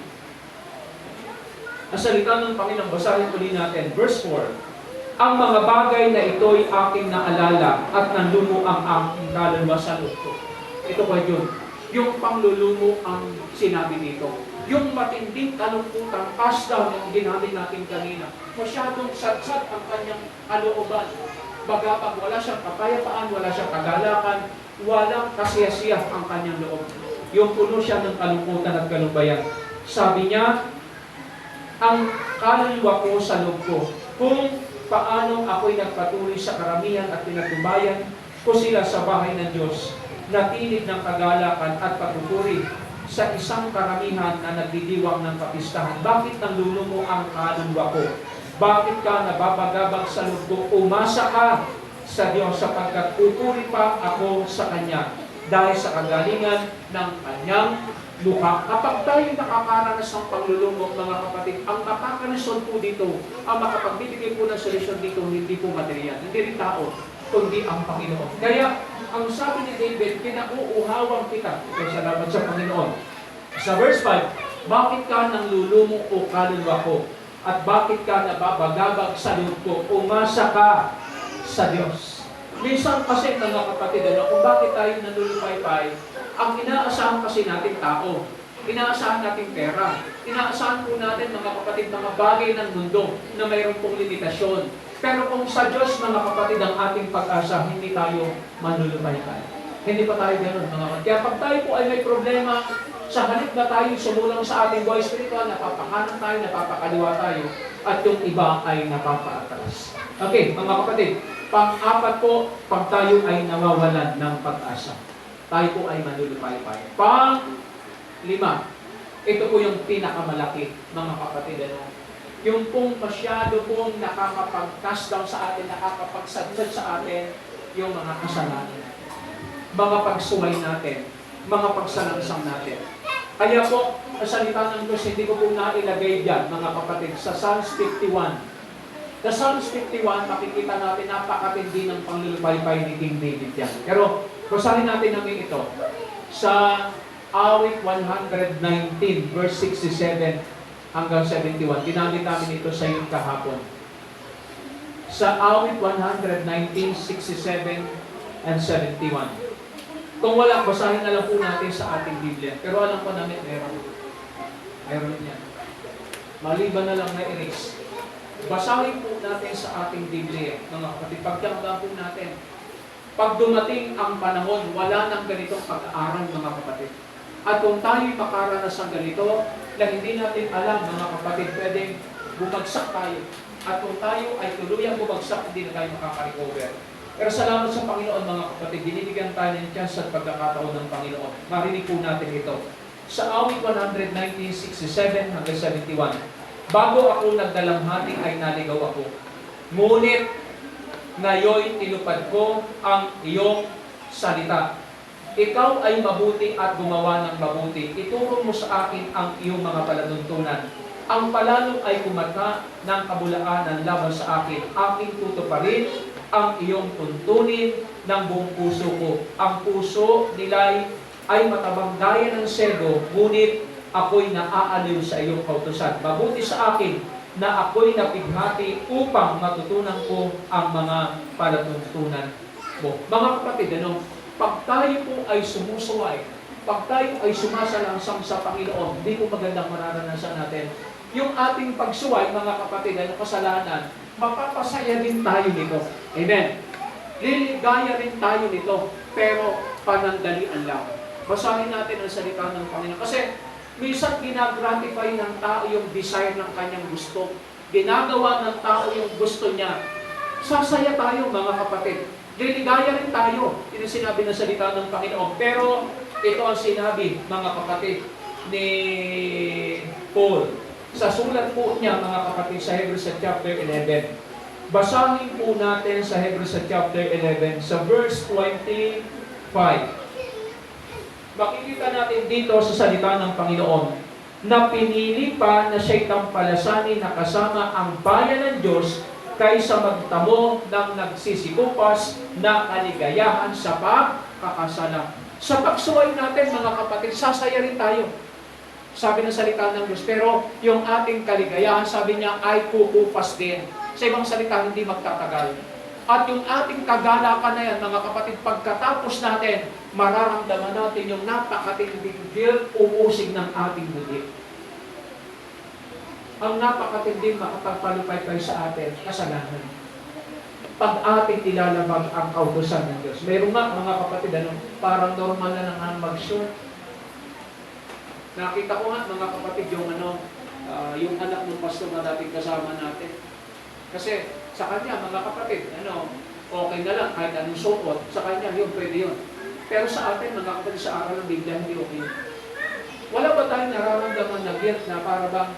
Ang salita ng Panginoon, basahin uli natin, verse 4. Ang mga bagay na ito'y aking naalala at nanlumo ang aking kaluluwa sa loob ko. Ito pa yun. Yung panglulumo ang sinabi dito. Yung matinding kalungkutan, cast down yung ginamit natin kanina. Masyadong sadsad ang kanyang kalooban. Bagapag wala siyang kapayapaan, wala siyang kagalakan, walang kasiyasiya ang kanyang loob. Yung puno siya ng kalungkutan at kalumbayan. Sabi niya, ang kaluluwa ko sa loob ko, kung paano ako'y nagpatuloy sa karamihan at pinagtubayan ko sila sa bahay ng Diyos, natilid ng kagalakan at pagpupuri sa isang karamihan na nagdidiwang ng kapistahan. Bakit nanlulumo ang kaluluwa ko? Bakit ka nababagabag sa loob ko? Umasa ka sa Diyos sapagkat pupuri pa ako sa Kanya dahil sa kagalingan ng Kanyang luha. Kapag tayo nakakaranas ng paglulumo, mga kapatid, ang makakarason po dito, ang makapagbibigay po ng solusyon dito, hindi po material, hindi rin tao, kundi ang Panginoon. Kaya, ang sabi ni David, pinauuhawan kita. Okay, salamat sa Panginoon. Sa verse 5, bakit ka nanglulumo o kaluluwa ko? At bakit ka nababagabag sa loob ko? Umasa ka sa Diyos. Minsan kasi, mga kapatid, kung bakit tayo nanlulupay-pay, ang inaasahan kasi natin tao, inaasahan natin pera, inaasahan po natin mga kapatid, mga bagay ng mundo na mayroon pong limitasyon. Pero kung sa Diyos, mga kapatid, ang ating pag-asa, hindi tayo manlulupay-pay. Hindi pa tayo ganoon, mga kapatid. Kaya pag tayo po ay may problema, sa halip na tayo sumulang sa ating buhay spiritual, napapakanan tayo, napapakaliwa tayo, at yung iba ay napapaatras. Okay, mga kapatid, pang-apat po, pag tayo ay nawawalan ng pag-asa, tayo po ay manlulupay-pay. Pang-lima, ito po yung pinakamalaki, mga kapatid, yung pong masyado pong nakakapag-cast down sa atin, nakakapagsadsad sa atin, yung mga kasalanan natin, mga pagsuway natin, mga pagsalangsang natin. Kaya po, sa salita ng Diyos, hindi ko po nailagay dyan, mga kapatid, sa Psalms 51. Sa Psalms 51, makikita natin napakatindi ng panglulupay-pay ni King David yan. Pero, basahin natin namin ito. Sa awit 119, verse 67 hanggang 71. Ginamit namin ito sa yung kahapon. Sa awit 119, 67 and 71. Kung wala, basahin na lang po natin sa ating Biblia. Pero alam ko namin, meron. Meron yan. Maliban na lang na erase. Basahin po natin sa ating Biblia, mga kapatid. Pagkakala po natin, pag dumating ang panahon, wala nang ganitong pag-aaral, mga kapatid. At kung tayo'y makaranas ng ganito, na hindi natin alam, mga kapatid, pwedeng bumagsak tayo. At kung tayo ay tuluyang bumagsak, hindi na tayo makaka-recover. Pero salamat sa Panginoon, mga kapatid, binibigyan tayo ng chance at pagkakataon ng Panginoon. Marinig po natin ito. Sa awit 119, 67 hanggang 71, bago ako nagdalamhati ay naligaw ako. Ngunit ngayon tinupad ko ang iyong salita. Ikaw ay mabuti at gumawa ng mabuti. Ituro mo sa akin ang iyong mga palatuntunan. Ang palalong ay kumata ng kabulaanan laban sa akin. Aking tutuparin ang iyong tuntunin ng buong puso ko. Ang puso nila'y ay matabang gaya ng sego, ngunit ako'y naaaliw sa iyong kautusan. Mabuti sa akin na ako'y napighati upang matutunan ko ang mga palatuntunan mo. Mga kapatid, pag tayo po ay sumusuway, pag tayo ay sumasalangsang sa Panginoon, hindi po magandang mararanasan natin. Yung ating pagsuway, mga kapatid, kasalanan, mapapasaya din tayo nito. Amen. Liligaya rin tayo nito, pero panandalian lang. Basahin natin ang salita ng Panginoon. Kasi minsan ginagratify ng tao yung desire ng kanyang gusto. Ginagawa ng tao yung gusto niya. Sasaya tayo, mga kapatid. Liligaya rin tayo. Yun ang sinabi ng salita ng Panginoon. Pero ito ang sinabi, mga kapatid, ni Paul. Sa sulat po niya, mga kapatid, sa Hebrews chapter 11. Basahin po natin sa Hebrews chapter 11, sa verse 25. Makikita natin dito sa salita ng Panginoon na pinili pa na siya'y tampalasanin na kasama ang bayan ng Diyos kaysa magtamo ng nagsisikupas na kaligayahan sa pagkakasala. Sa pagsuway natin, mga kapatid, sasaya rin tayo. Sabi ng salita ng Diyos, pero yung ating kaligayahan, sabi niya, ay kukupas din. Sa ibang salita, hindi magtatagal. At yung ating kagalakan na yan, mga kapatid, pagkatapos natin, mararamdaman natin yung napakatinding guilt uusig ng ating buti. Ang napakatinding makapagpalupay sa atin, kasalanan. Pag ating ilalabag ang kautusan ng Diyos. Meron nga, mga kapatid, parang normal na nang mag-short. Nakita ko nga, mga kapatid, yung yung anak ng pastor na dating kasama natin. Kasi sa kanya, mga kapatid, okay na lang kahit anong suot. Sa kanya, yun, pwede yun. Pero sa atin, mga kapatid, sa aral ng Biblia, hindi okay. Wala ba tayong nararamdaman na guilt na para bang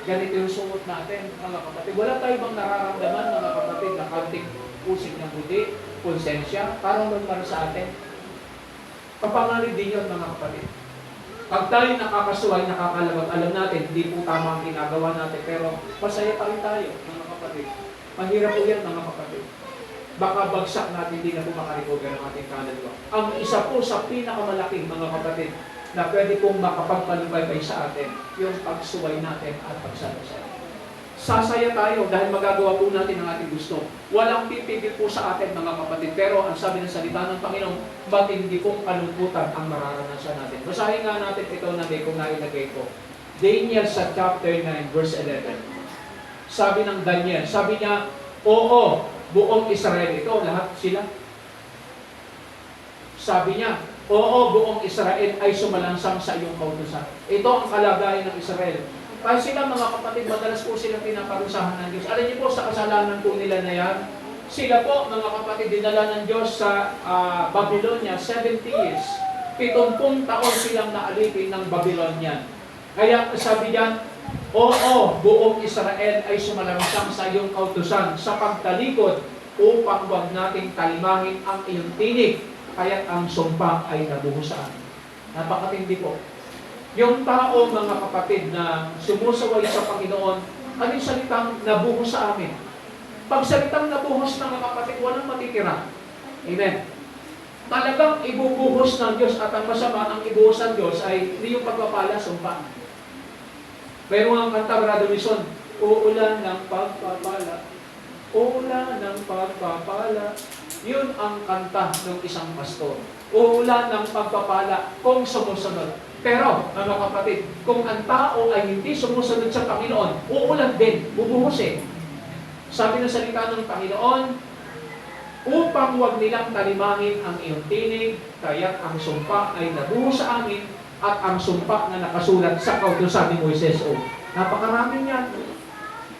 ganito yung suot natin, mga kapatid? Wala tayong bang nararamdaman, mga kapatid, na kanting pusig ng budi, konsensya, parang normal sa atin? Kapangalan din yun, mga kapatid. Pag tayo nakakasuway, nakakalabag, alam natin, hindi po tama ang ginagawa natin, pero masaya pa rin tayo, mga kapatid. Mahirap po yan, mga kapatid. Baka bagsak natin, hindi na po makarecover ang ating kaluluwa. Ang isa po sa pinakamalaking, mga kapatid, na pwede pong makapagpalupaybay sa atin, yung pagsuway natin at pagsalasay. Sasaya tayo dahil magagawa po natin ang ating gusto. Walang pipigil po sa atin, mga kapatid. Pero ang sabi ng salita ng Panginoon, matindi pong kalungkutan ang mararanasan natin. Basahin nga natin ito na kung nailagay ko. Daniel sa chapter 9, verse 11. Sabi ng Daniel, sabi niya, oo, buong Israel. Ito, lahat sila. Sabi niya, oo, buong Israel ay sumalangsang sa iyong kautusan. Ito ang kalagayan ng Israel. Kaya sila, mga kapatid, madalas po silang pinaparusahan ng Diyos. Alam niyo po, sa kasalanan po nila na yan, sila po, mga kapatid, dinala ng Diyos sa Babylonia, 70 years. 70 taon silang naalipin ng Babylonian. Kaya sabi diyan, oo, buong Israel ay sumalangsang sa iyong kautusan sa pagtalikod upang huwag nating talimahin ang iyong tinig, kaya't ang sumpa ay nabuhos sa amin. Napakatindi po. Yung tao, mga kapatid, na sumusaway sa Panginoon, ano yung salitang nabuhos sa amin? Pag salitang nabuhos, mga kapatid, walang matitira. Amen. Talagang ibubuhos ng Diyos at ang masama, ang ibuhos ng Diyos ay hindi yung pagpapala, sumpa. Pero ang kanta, Brother Wilson, uulan ng pagpapala. Uulan ng pagpapala. Yun ang kanta ng isang pastor. Uulan ng pagpapala kung sumusunod. Pero, mga kapatid, kung ang tao ay hindi sumusunod sa Panginoon, uulan din, bubuhusin. Sabi ng salita ng Panginoon, upang huwag nilang talimahin ang iyong tinig, kaya't ang sumpa ay nabuhos sa amin, at ang sumpa na nakasulat sa kautusan ni Moises. Napakarami niyan.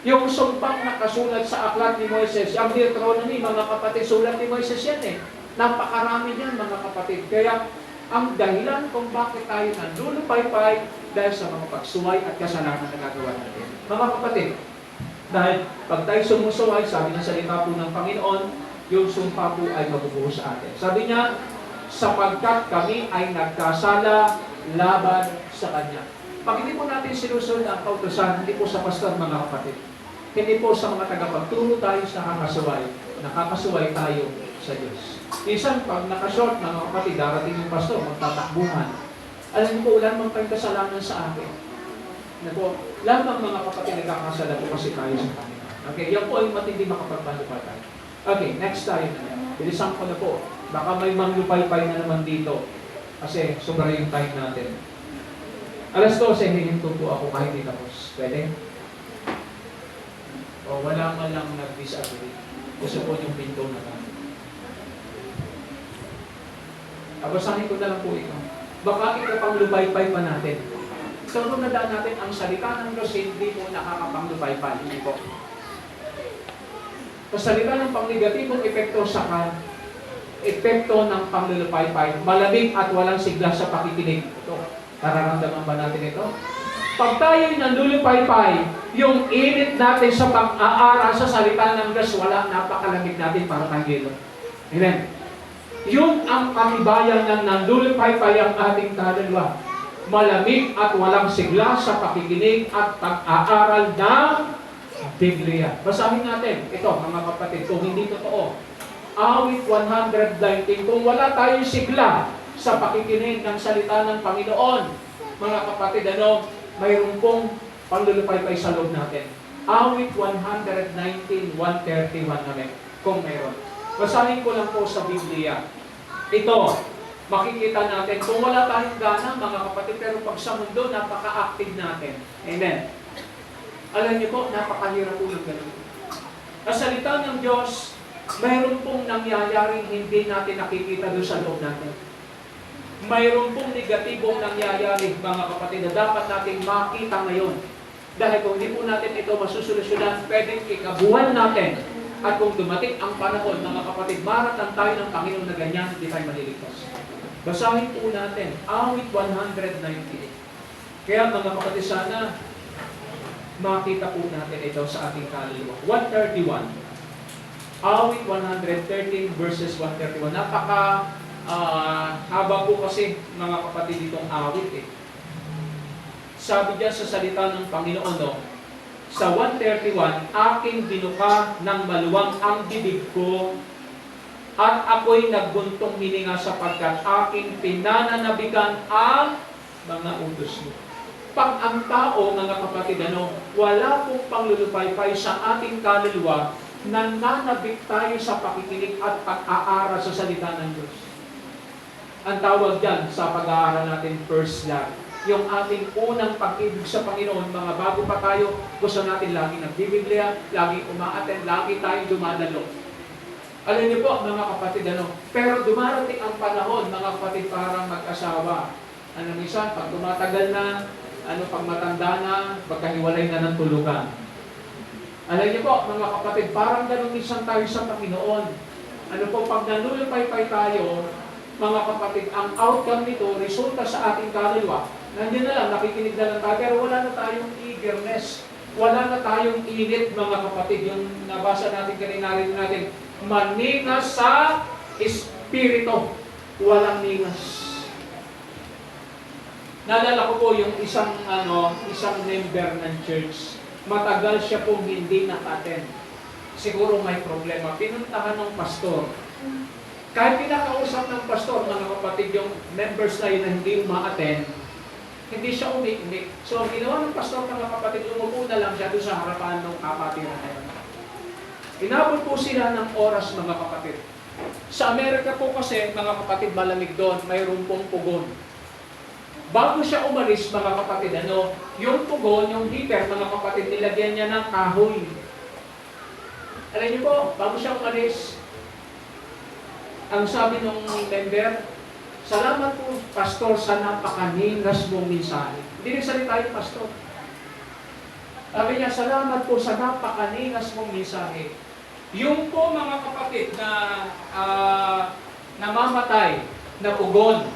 Yung sumpang nakasulat sa aklat ni Moises, ang Deuteronomy, mga kapatid, sulat ni Moises yan eh. Napakarami niyan, mga kapatid. Kaya, ang dahilan kung bakit tayo nandulupaypay dahil sa mga pagsuway at kasalanan na nagagawa natin. Mga kapatid, dahil pag tayo sumusuway, sabi ng salita po ng Panginoon, yung sumpa po ay mabubuhos sa atin. Sabi niya, sapagkat kami ay nagkasala laban sa Kanya. Pag hindi po natin sinusunod ang kautusan, hindi po sa pastor, mga kapatid. Hindi po sa mga tagapagturo tayo sa nakakasuway tayo sa Diyos. Minsan, pag nakashort, mga kapatid, darating yung pastor, magtatakbuhan. Alam niyo po, wala namang tayong kasalanan sa akin. Lamang mga kapatid, nagkakasala po kasi tayo sa Panginoon. Okay, yan po ay matindi makapagpalupay tayo. Okay, next tayo na. Bilisan ko na po. Baka may manglupay-pay na naman dito. Kasi sobra yung time natin. Alas 12, hihinto po ako kahit di tapos. Pwede? O wala man lang nag-disagree. Gusto po yung pinto na lang. Abasahin ko na lang po ito. Baka ito pang lupay-pay pa natin. So, kung nadaan natin, ang salita ng Diyos hindi po nakakapang-lupay-pay. Hindi po. Ang salita ng pang-negatibong epekto sa epekto ng panglulupaypay, malamig at walang sigla sa pakikinig. Ito, nararamdaman ba natin ito? Pag tayo'y nanlulupaypay, yung init natin sa pag-aara sa salita ng Diyos, wala, napakalamig natin para tayong gelo. Amen. Yun ang katibayan ng nanlulupaypay ang ating kaluluwa. Malamig at walang sigla sa pakikinig at pag-aaral ng Biblia. Basahin natin. Ito, mga kapatid, kung hindi totoo. Awit 119. Kung wala tayong sigla sa pakikinig ng salita ng Panginoon, mga kapatid, mayroon pong panlulupaypay sa loob natin. Awit 119, 131 namin, kung mayroon. Basahin ko lang po sa Biblia. Ito, makikita natin, kung wala tayong gana, mga kapatid, pero pag sa mundo, napaka-active natin. Amen. Alam niyo po, napakahirap po yung ganun. Ang salita ng Diyos, mayroon pong nangyayaring hindi natin nakikita doon sa loob natin. Mayroon pong negatibong nangyayari, mga kapatid, na dapat natin makita ngayon. Dahil kung hindi po natin ito masusolusyonan, pwedeng ikabuhan natin. At kung dumating ang panahon, mga kapatid, maratan tayo ng Panginoon na ganyan, hindi tayo maliligtas. Basahin po natin, awit 190. Kaya mga kapatid, sana makita po natin ito sa ating kaluluwa. 131. Awit 113 verses 131. Napaka haba po kasi, mga kapatid, itong awit eh. Sabi diyan sa salita ng Panginoon, sa 131, aking binuka ng maluwang ang bibig ko at ako'y nagbuntong hininga sapagkat aking pinananabigan ang mga utos mo. Pag ang tao, mga kapatid, wala pong panglulupaypay sa ating kaluluwa, nananabik tayo sa pakikinig at pag-aaral sa salita ng Diyos. Ang tawag dyan sa pag-aaral natin, first love. Yung ating unang pag-ibig sa Panginoon, mga bago pa tayo, gusto natin lagi nagbibiglia, lagi umaattend, lagi tayong dumadalo. Alam niyo po, mga kapatid, pero dumarating ang panahon, mga kapatid, parang mag-asawa. Minsan, pag tumatagal na, pag matanda na, pagkahiwalay na ng tulugan. Alam niyo po, mga kapatid, parang ganun minsan tayo sa Panginoon. Pag nanulupaypay tayo, mga kapatid, ang outcome nito, resulta sa ating kaluluwa, nandiyan na lang, nakikinig na lang tayo, pero wala na tayong eagerness, wala na tayong init, mga kapatid. Yung nabasa natin kanina, narinig natin, maninas sa espiritu, walang ninas. Naalala ko po yung isang member ng church, matagal siya pong hindi naka-attend. Siguro may problema. Pinuntahan ng pastor. Kahit pinakausap ng pastor, mga kapatid, yung members na yun na hindi uma-attend, hindi siya umiimik. So, ang ginawa ng pastor, mga kapatid, umupo na lang siya doon sa harapan ng kapatiran na yun. Inabot po sila ng oras, mga kapatid. Sa Amerika po kasi, mga kapatid, malamig doon, mayroon pong pugon. Bago siya umalis, mga kapatid, yung pugon, yung heater, mga kapatid, nilagyan niya ng kahoy. Alam niyo po, bago siya umalis, ang sabi ng member, salamat po, pastor, sa napakaninas mong mensahe. Hindi nagsalita yung pastor. Sabi niya, salamat po sa napakaninas mong mensahe. Yung po, mga kapatid, na namamatay na pugon,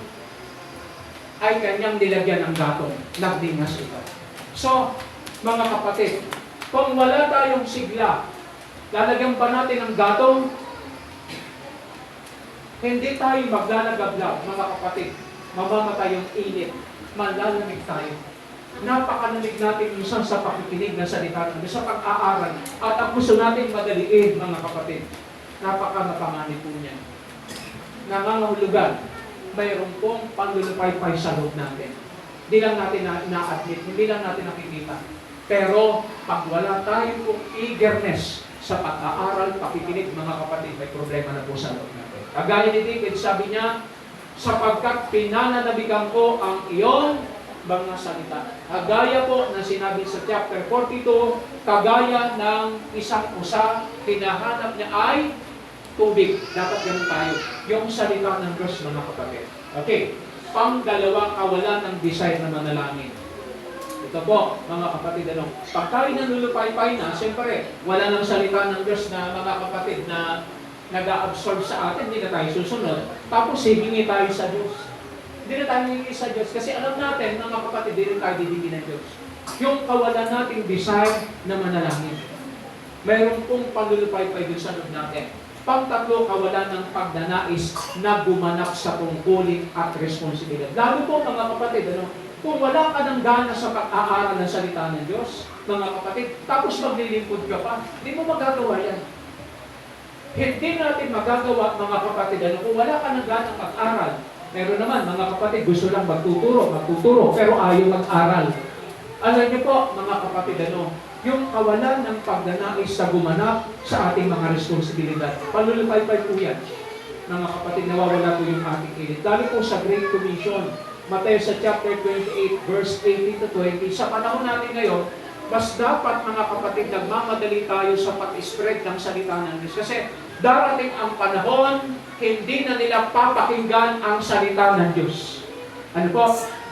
ay kanyang nilagyan ng gatong. Nagdinas ito. So, mga kapatid, kung wala tayong sigla, lalagyan pa natin ng gatong, hindi tayo maglalagablag, mga kapatid. Mamamatay yung init. Malalamig tayo. Napakalamig natin minsan sa pakikinig na salita ng Diyos, sa pag-aaral. At ang gusto natin madaliin, mga kapatid. Napaka-napanganib po niya. Nangangahulugan, mayroon pong panglulupaypay sa loob natin. Hindi lang natin na-admit, hindi lang natin nakikita. Pero, pag wala tayong pong eagerness sa pag-aaral, pakikinig, mga kapatid, may problema na po sa loob natin. Kagaya ni David, sabi niya, sapagkat pinananabigan ko ang iyon mga salita. Kagaya po na sinabi sa chapter 42, kagaya ng isang usa, hinahanap niya ay tubig. Dapat ganun tayo. Yung salita ng Diyos, mga kapatid. Okay. Pang-dalawang kawalan ng desire na manalangin. Ito po, mga kapatid, pag tayo nanulupaypay na, siyempre, wala nang salita ng Diyos na, mga kapatid, na nag-absorb sa atin, hindi na tayo susunod. Tapos hihingi tayo sa Diyos. Hindi na tayo hihingi sa Diyos kasi alam natin, mga kapatid, hindi rin tayo didingin ng Diyos. Yung kawalan nating desire na manalangin. Mayroon pong panlulupay-pay dun sa loob natin. Pang-tatlo, kawalan ng pagdanais na gumanap sa tungkulin at responsibilidad. Lalo po mga kapatid, kung wala ka ng gana sa pag-aaral ng salita ng Diyos, mga kapatid, tapos maglilingkod ka pa, hindi mo magagawa yan. Hindi natin magagawa, mga kapatid, kung wala ka ng gana mag-aral. Meron naman, mga kapatid, gusto lang magtuturo, pero ayaw mag-aral. Alam niyo po, mga kapatid, yung kawalan ng pagdanais sa gumanap sa ating mga responsibilidad. Palulupay-pay po yan. Mga kapatid, nawawala po yung ating init. Lalo po sa Great Commission, Mateo sa chapter 28, verse 18 to 20. Sa panahon natin ngayon, mas dapat, mga kapatid, nagmamadali tayo sa pag-spread ng salita ng Diyos. Kasi darating ang panahon, hindi na nila papakinggan ang salita ng Diyos. Ano po?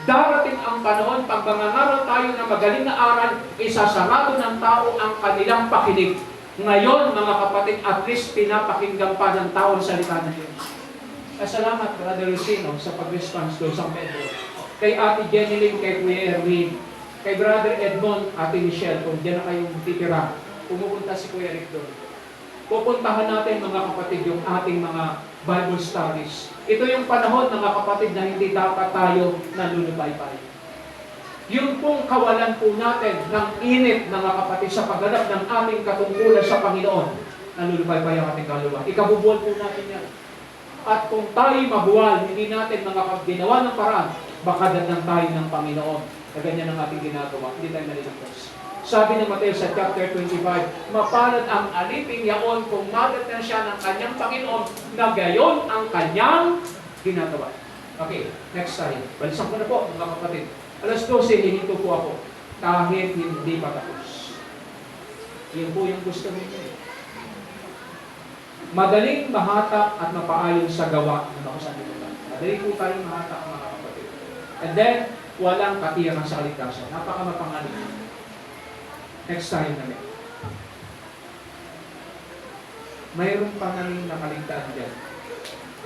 Darating ang panahon, pag mangangaral tayo ng magaling na aral, isasarado ng tao ang kanilang pakinig. Ngayon, mga kapatid, at least pinapakinggan pa ng tao ang salita ng Diyos. Salamat, Brother Lucino, sa pag-response doon sa Pedro. Kay Ate Jenny Lynn, kay Kuya Erwin, kay Brother Edmond, Ate Michelle, kung diyan na kayong titira, pumupunta si Kuya Rick doon. Pupuntahan natin, mga kapatid, yung ating mga Bible studies. Ito yung panahon, mga kapatid, na hindi dapat tayo nalulupay-pay. Yung pong kawalan po natin ng init, mga kapatid, sa pagganap ng aming katungkulan sa Panginoon, nalulupay-pay ang ating kaluluwa. Ikabubuan po natin yan. At kung tayo mabuwal, hindi natin mga ginawa ng paraan, baka dadang tayo ng Panginoon. Na ganyan ang ating ginagawa. Hindi tayo naliligtas. Sabi ng Mateo sa chapter 25, mapalad ang aliping yaon kung madatnan siya ng kanyang Panginoon na gayon ang kanyang ginagawa. Okay, next slide. Balisan ko na po, mga kapatid. Alas 12, hihinto po ako. Kahit hindi pa tapos. Yan po yung gusto ninyo. Madaling mahatak at mapaayon sa gawa ng mga sanlibutan. Madaling po tayong mahatak, mga kapatid. And then, walang katiyakan sa kaligtasan. Napakamapangalit. Next time namin. Mayroon pa namin nakaligtaan dyan.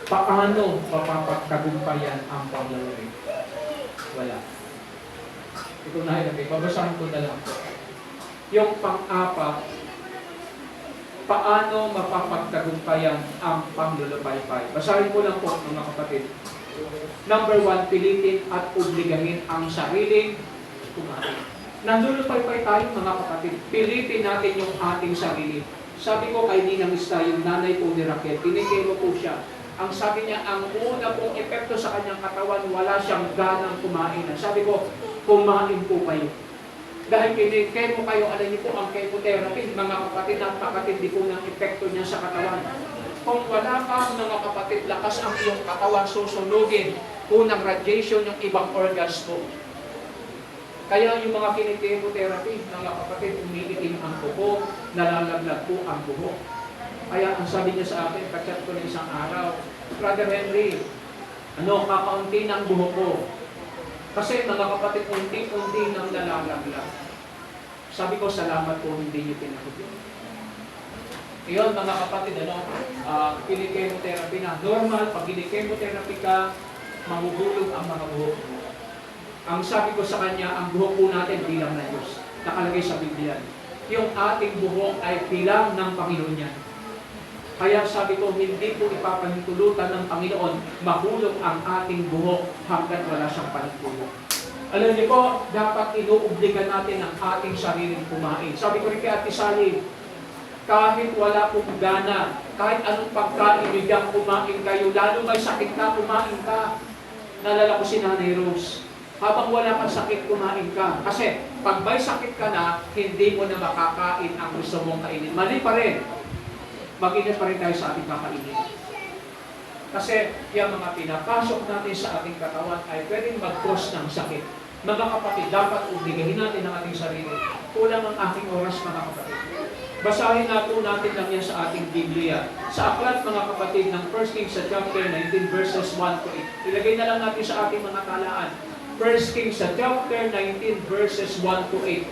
Paano mapapagtagumpayan ang paglalagay? Wala. Ito na ilagay. Babasahin ko na lang. Yung pang-apat, paano mapapagtagumpayan ang panglulupay-pay? Basahin ko lang po, mga kapatid. Number 1, pilitin at obligahin ang sariling kumain. Nandulupay-pay tayo, mga kapatid. Pilitin natin yung ating sarili. Sabi ko kay Ninang Ista, yung nanay po ni Raquel, tinigil po siya. Ang sabi niya, ang una pong epekto sa kanyang katawan, wala siyang ganang kumain. Sabi ko, kumain po kayo. Dahil kinigil mo kayo, alam niyo po, ang chemotherapy, mga kapatid, napakatindi po ng epekto niya sa katawan. Kung wala ka, mga kapatid, lakas ang iyong katawan susunugin. Unang radiation, yung ibang organs po. Kaya yung mga kinikemotherapy, mga kapatid, umiitim ang buhok, nalalaglag po ang buhok. Kaya ang sabi niya sa akin, kachat ko na isang araw, Brother Henry, kakaunti ng buhok ko. Kasi mga kapatid, unti-unti nang nalalaglag. Sabi ko, salamat po, hindi niyo pinakot. Iyon, mga kapatid, kinikemotherapy na. Normal, pag kinikemotherapy ka, mahuhulog ang mga buhok mo. Ang sabi ko sa kanya, ang buhok po natin bilang na Diyos. Nakalagay sa Biblia. Yung ating buhok ay bilang ng Panginoon niya. Kaya sabi ko, hindi po ipapahintulutan ng Panginoon mahulog ang ating buhok hanggang wala siyang panitulog. Alam niyo po, dapat inuobligan natin ang ating sariling kumain. Sabi ko rin kay Ate Sally, kahit wala pong gana, kahit anong pagkain bigyan kumain kayo, lalo may sakit ka, kumain ka. Nalala ko si Nanay Rose. Habang wala kang sakit, kumain ka. Kasi pag may sakit ka na, hindi mo na makakain ang gusto mong kainin. Mali pa rin. Mag-ingat pa rin tayo sa ating kakainin. Kasi yung mga pinapasok natin sa ating katawan ay pwedeng mag-cause ng sakit. Mga kapatid, dapat obligahin natin ang ating sarili. Kulang ang ating oras, mga kapatid. Basahin na po natin lang yan sa ating Biblia. Sa aklat, mga kapatid, ng 1 Kings sa chapter 19, verses 1 to 8. Ilagay na lang natin sa ating mga talaan. 1 Kings sa chapter 19, verses 1 to 8.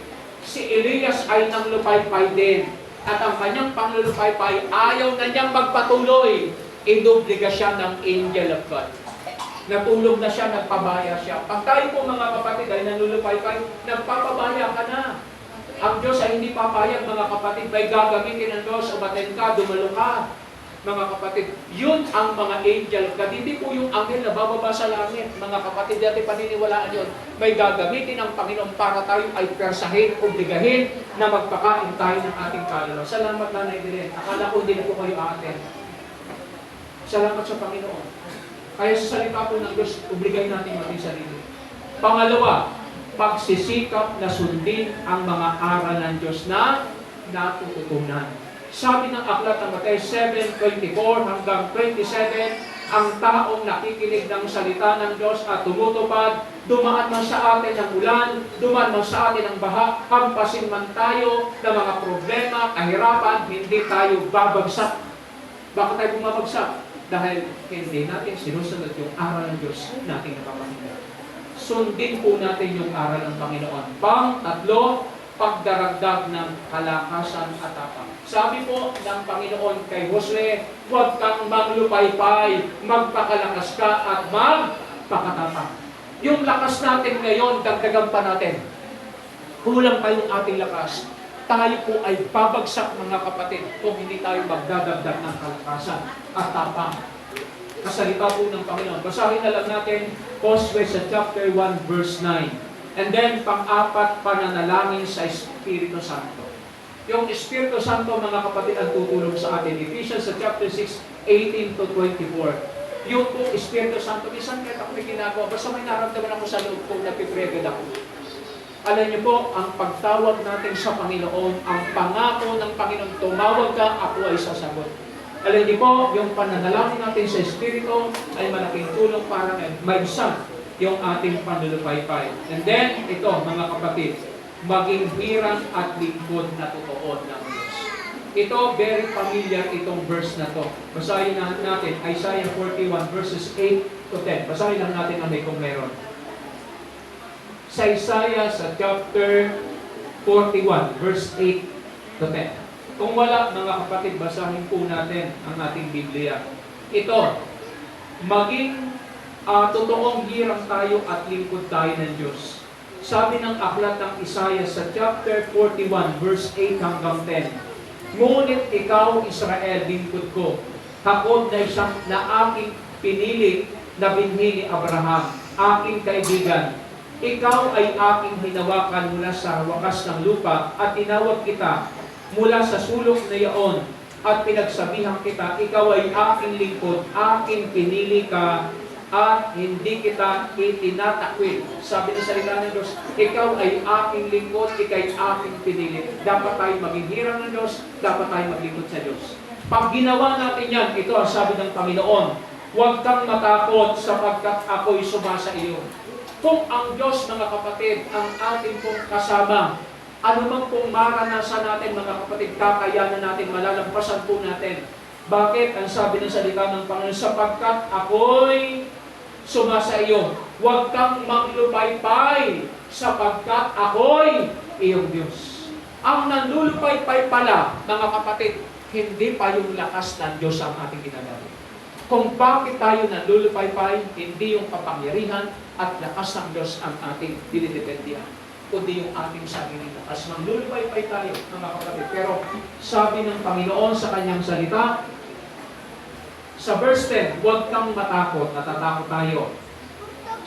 Si Elias ay nanglupay-pay din. at ang kanyang panglulupaypay ayaw na niyang magpatuloy, inobliga siya ng angel of God. Natulog na siya, nagpabaya siya. Pag tayo po mga kapatid ay nanlulupaypay, nagpapabaya ka na. Ang Diyos ay hindi papayag mga kapatid, may gagamitin ng Diyos, umaten ka, dumalo ka. Mga kapatid, yun ang mga angel of God. Hindi po yung anghel na bababa sa langit. Mga kapatid, dati paniniwalaan yun. May gagamitin ng Panginoon para tayo ay persahin, obligahin na magpakain tayo ng ating kaluluwa. Salamat Nanay Diren. Akala ko hindi na po kayo aaten. Salamat sa Panginoon. Kaya sa salita po ng Diyos, obligahin natin ating sarili. Pangalawa, pagsisikap na sundin ang mga aral ng Diyos na natututunan. Sabi ng aklat ng Mateo 7:24 hanggang 27, ang taong nakikinig ng salita ng Diyos at tumutupad, dumaan man sa atin ang ulan, dumaan man sa atin ang baha, hampasin man tayo ng mga problema, kahirapan, hindi tayo babagsak. Bakit tayo bumabagsak? Dahil hindi natin sinusunod yung aral ng Diyos nating napapakinggan. Sundin po natin yung aral ng Panginoon. Pang-tatlo, pagdaragdag ng kalakasan at tapang. Sabi po ng Panginoon kay Josue, huwag kang maglupaypay, magpakalakas ka at magpakatapang. Yung lakas natin ngayon, dagdagan pa natin. Kulang pa yung ating lakas. Tayo po ay babagsak mga kapatid kung hindi tayo magdadagdag ng kalakasan at tapang. Kasalita po ng Panginoon. Basahin na lang natin Josue sa chapter 1 verse 9. And then pang-apat, pananalangin sa Espiritu Santo. Yung Espiritu Santo mga kapatid ang tutulong sa atin. Ephesians sa chapter 6, 18 to 24. Yung po Espiritu Santo, minsan kahit ako may ginagawa, basta may naramdaman ako sa loob ko, napipregad ako. Alam niyo po, ang pagtawag natin sa Panginoon, ang pangako ng Panginoon, tumawag ka, ako ay sasagot. Alam niyo po, yung pananalangin natin sa Espiritu ay malaking tulong para maibsan yung ating panlulupaypay. And then, ito mga kapatid, maging hirang at lingkod na totoo ng Diyos. Ito, very familiar itong verse na to. Basahin na natin, Isaiah 41 verses 8 to 10. Basahin lang natin ang may kung meron. Sa Isaiah sa chapter 41 verse 8 to 10. Kung wala mga kapatid, basahin po natin ang ating Biblia. Ito, maging totoong hirang tayo at lingkod tayo ng Diyos. Sabi ng aklat ng Isaiah sa chapter 41 verse 8 hanggang 10. Ngunit ikaw, Israel, lingkod ko, Jacob na aking pinili na binhi ni Abraham, aking kaibigan. Ikaw ay aking hinawakan mula sa wakas ng lupa at tinawag kita mula sa sulok na iyon at pinagsabihan kita, ikaw ay aking lingkod, aking pinili ka at hindi kita itinatakwil. Sabi ng salita ng Diyos, ikaw ay aking lingkod, ikaw ay aking pinili. Dapat tayo maging hirang ng Diyos, dapat tayo maglingkod sa Diyos. Pag ginawa natin yan, ito ang sabi ng Panginoon, huwag kang matakot sapagkat ako'y sumasa iyo. Kung ang Diyos, mga kapatid, ang ating pong kasama, ano man pong maranasan natin, mga kapatid, kakayanan natin, malalampasan po natin. Bakit? Ang sabi ng salita ng Panginoon, sapagkat ako'y sumasa iyo. Huwag kang maglupaypay, sapagkat ako'y iyong Diyos. Ang nanlulupaypay pala, mga kapatid, hindi pa yung lakas ng Diyos ang ating ginagamit. Kung bakit tayo nanlulupaypay, hindi yung kapangyarihan at lakas ng Diyos ang ating dinidependihan, kundi yung ating sariling lakas. Manlulupaypay tayo, mga kapatid. Pero sabi ng Panginoon sa kanyang salita, sa verse 10, huwag kang matakot, natatakot tayo,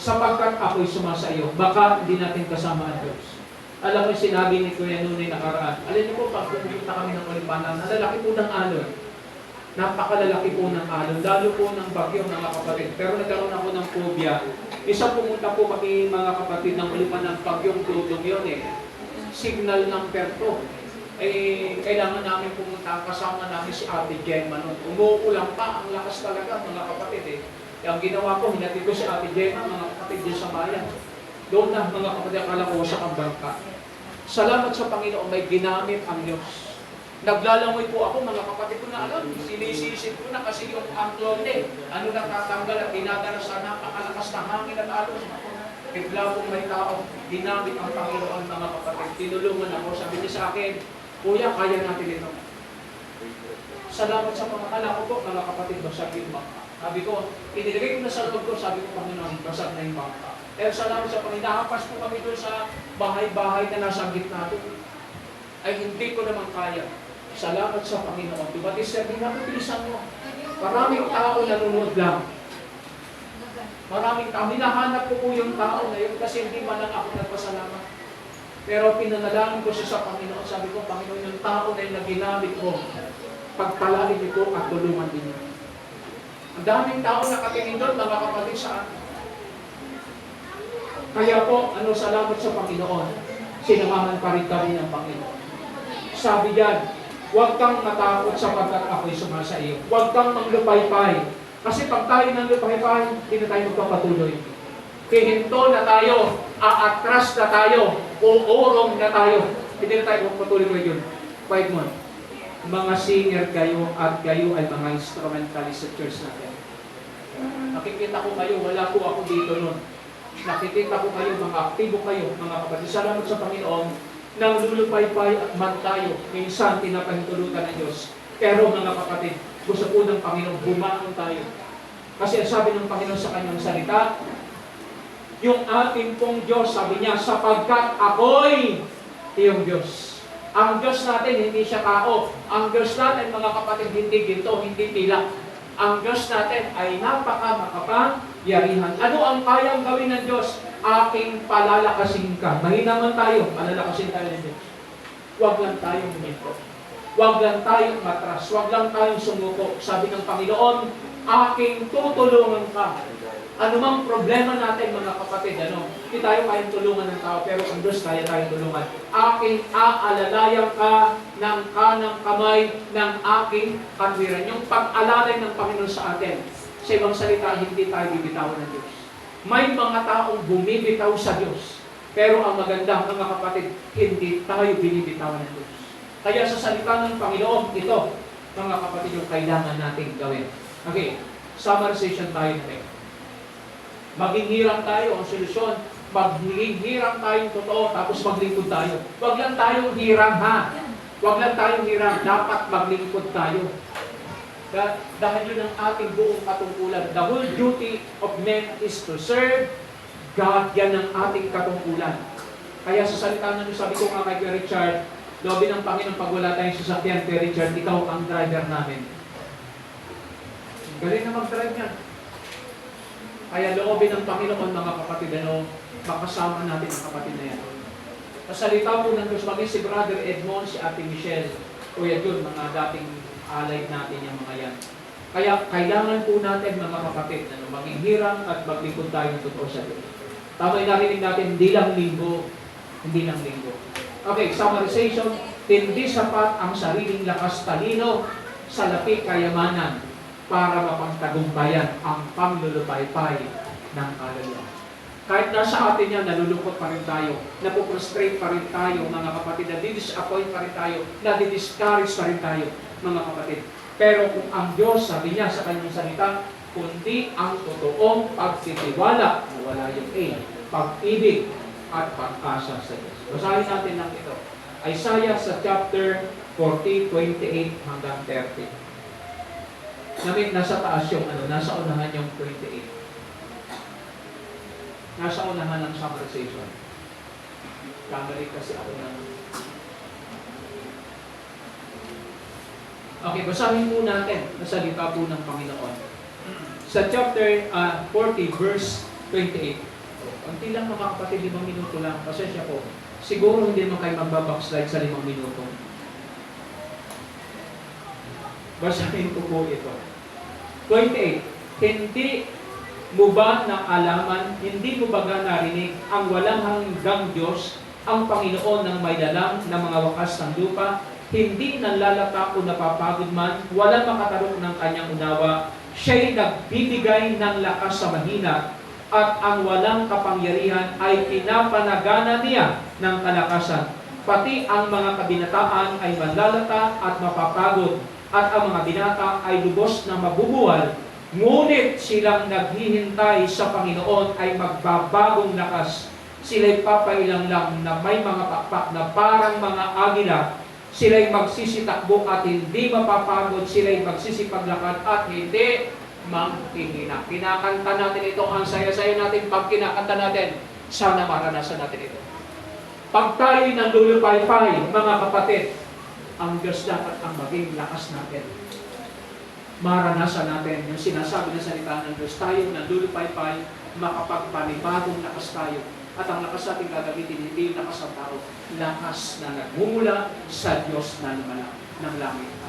sapagkat ako'y sumasa iyo. Baka hindi natin kasama ang Diyos. Alam mo, sinabi ni Kuya Nunay nakaraan, alam niyo po, pag pumunta kami ng Olipanan, nalalaki po ng alon. Napakalalaki po ng alon, lalo po ng bagyo, mga kapatid. Pero nagkaroon ako ng phobia. Isa pumunta po kami, mga kapatid, ng Olipanan, bagyong dudong yun eh. Signal ng perto. Kailangan namin pumunta, kasama namin si Ate Gemma noon. Umuulang pa, ang lakas talaga, mga kapatid eh. Ang ginawa ko, hinatid ko si Ate Gemma, mga kapatid, dyan sa bayan. Doon na, mga kapatid, akala ko sa bangka. Salamat sa Panginoon, may ginamit ang Diyos. Naglalangoy po ako, mga kapatid ko na alam, sinisisid ko na kasi yung angklon ano na tatanggal at dinadala sa napakalakas na hangin at alon. Bigla pong may tao, ginamit ang Panginoon, mga kapatid. Tinulungan ako, sabi niya sa akin, Kuya, kaya natin ito. Salamat sa pangakala ko po, mga kapatid, basag yung bangka. Sabi ko, inilagay ko na sa loob ko, sabi ko, Panginoon, basag na yung bangka. Pero salamat sa Panginoon, nakapas po kami doon sa bahay-bahay na nasa gitna doon. Ay hindi ko naman kaya. Salamat sa Panginoon. Diba, sabi natin, bilisan mo. Maraming tao nanonood lang. Maraming tao. Hinahanap ko po yung tao na yun kasi hindi man lang ako nagpasalamat. Pero pinanalangin ko siya sa Panginoon. Sabi ko, Panginoon, yung tao na yun na ginamit ko, pagpalain niyo ko at tulungan din niyo. Ang daming tao nakatingin doon, mga kapatid sa akin. Kaya po, salamat sa Panginoon. Sinamahan pa rin kami ng Panginoon. Sabi diyan, huwag kang matakot sapagkat ako'y sumasa iyo. Huwag kang manglupaypay. Kasi pag tayo nang lupaypay, hindi na tayo magpapatuloy. Kihinto na tayo, aatras na tayo, uurong na tayo. Hindi na tayo magpapatuloy ko yun. Quiet mo. Mga singer kayo at kayo ay mga instrumentalist sa church natin. Nakikita ko kayo, wala po ako dito nun. Nakikita ko kayo, mga aktibo kayo, mga kapatid. Salamat sa Panginoon, nang lulupaypay at man tayo, minsan pinapahintulutan ng Diyos. Pero mga kapatid, gusto po ng Panginoon, bumangon tayo. Kasi ang sabi ng Panginoon sa kanyang salita, yung ating pong Diyos, sabi niya, sapagkat ako'y iyong Diyos. Ang Diyos natin, hindi siya tao. Ang Diyos natin, mga kapatid, hindi ginto, hindi tila. Ang Diyos natin ay napaka-makapangyarihan. Ano ang kayang gawin ng Diyos? Aking palalakasin ka. Mahina man tayo, palalakasin tayo ng Diyos. Huwag lang tayong huminto. Huwag lang tayong matras. Huwag lang tayong sumuko. Sabi ng Panginoon, aking tutulungan ka. Ano mang problema natin, mga kapatid, hindi tayo kayang tulungan ng tao, pero ang Diyos tayo tulungan. Aking aalalayan ka ng kanang kamay ng aking kanwiran. Yung pag-alalay ng Panginoon sa atin, sa ibang salita, hindi tayo bibitawan ng Diyos. May mga taong bumibitaw sa Diyos, pero ang maganda, mga kapatid, hindi tayo binibitawan ng Diyos. Kaya sa salita ng Panginoon, ito, mga kapatid, yung kailangan nating gawin. Okay, summarization tayo natin. Maging hirang tayo, ang solusyon, maging hirang tayong totoo, tapos maglingkod tayo. Huwag lang tayong hirang, ha? Huwag lang tayong hirang, dapat maglingkod tayo. Dahil yun ang ating buong katungkulan. The whole duty of men is to serve God. Yan ang ating katungkulan. Kaya sa salita ng Diyos, sabi ko nga kay Richard, lobi ng Panginoon, pag wala tayong sasakyan kay Richard, ikaw ang driver namin. Galing na mag-drive yan. Kaya loobin ng Panginoon, mga kapatid, makasama natin ang kapatid na yan. Sa salita po ng Diyos, maging si Brother Edmond, si Ate Michelle, Kuya Jun, mga dating alay natin yung mga yan. Kaya kailangan po natin, mga kapatid, maging hirang at maglingkod tayo ng totoo sa Diyos. Tama yung narinig natin, hindi lang linggo. Okay, summarization, hindi sapat ang sariling lakas talino sa lapi kayamanan para mapagtagumpayan ang panglulupaypay ng kaluluwa. Kahit nasa atin yan, nalulungkot pa rin tayo, napuprostrate pa rin tayo, mga kapatid, nadidisappoint pa rin tayo, nadidiscourage pa rin tayo, mga kapatid. Pero kung ang Diyos, sabi niya sa kanyang salita, kundi ang totoong pagtitiwala, wala yung pag-ibig at pag-asa sa Diyos. Basahin natin lang ito. Isaiah sa chapter 40, 28 hanggang 30. Nasa taas yung nasa unahan yung 28. Nasa unahan ng summarization. Kamali kasi ako ng... Okay, basahin po natin na salita po ng Panginoon. Sa chapter 40, verse 28. Unti lang mga kapatid, 5 minuto lang. Pasensya po. Siguro hindi mo kayo magbabackslide sa 5 minuto. Basahin ko po ito. 28. Hindi mo ba naalaman, hindi mo ba narinig ang walang hanggang Diyos, ang Panginoon ng may dalang na mga wakas ng lupa, hindi nanlalata o napapagod man, walang makatarok ng kanyang unawa, siya'y nagbibigay ng lakas sa mahina, at ang walang kapangyarihan ay pinapanagana niya ng kalakasan. Pati ang mga kabinataan ay manlalata at mapapagod, at ang mga binata ay lubos na mabubuwal, ngunit silang naghihintay sa Panginoon ay magbabagong lakas. Sila'y papailang lang na may mga pakpak na parang mga agila, sila'y magsisitakbo at hindi mapapagod, sila'y magsisipaglakad at hindi manghihina. Kinakanta natin ito, ang saya-saya natin pag kinakanta natin. Sana maranasan natin ito. Pag tayo'y nandulupay-pay, mga kapatid, ang Diyos dapat ang maging lakas natin. Maranasan natin yung sinasabi ng salita ng Diyos. Tayo nandulupay-pay, makapagpanibagong lakas tayo. At ang lakas natin gagamitin, hindi yung lakas ng tao. Lakas na nagmumula sa Diyos na lumala ng langit.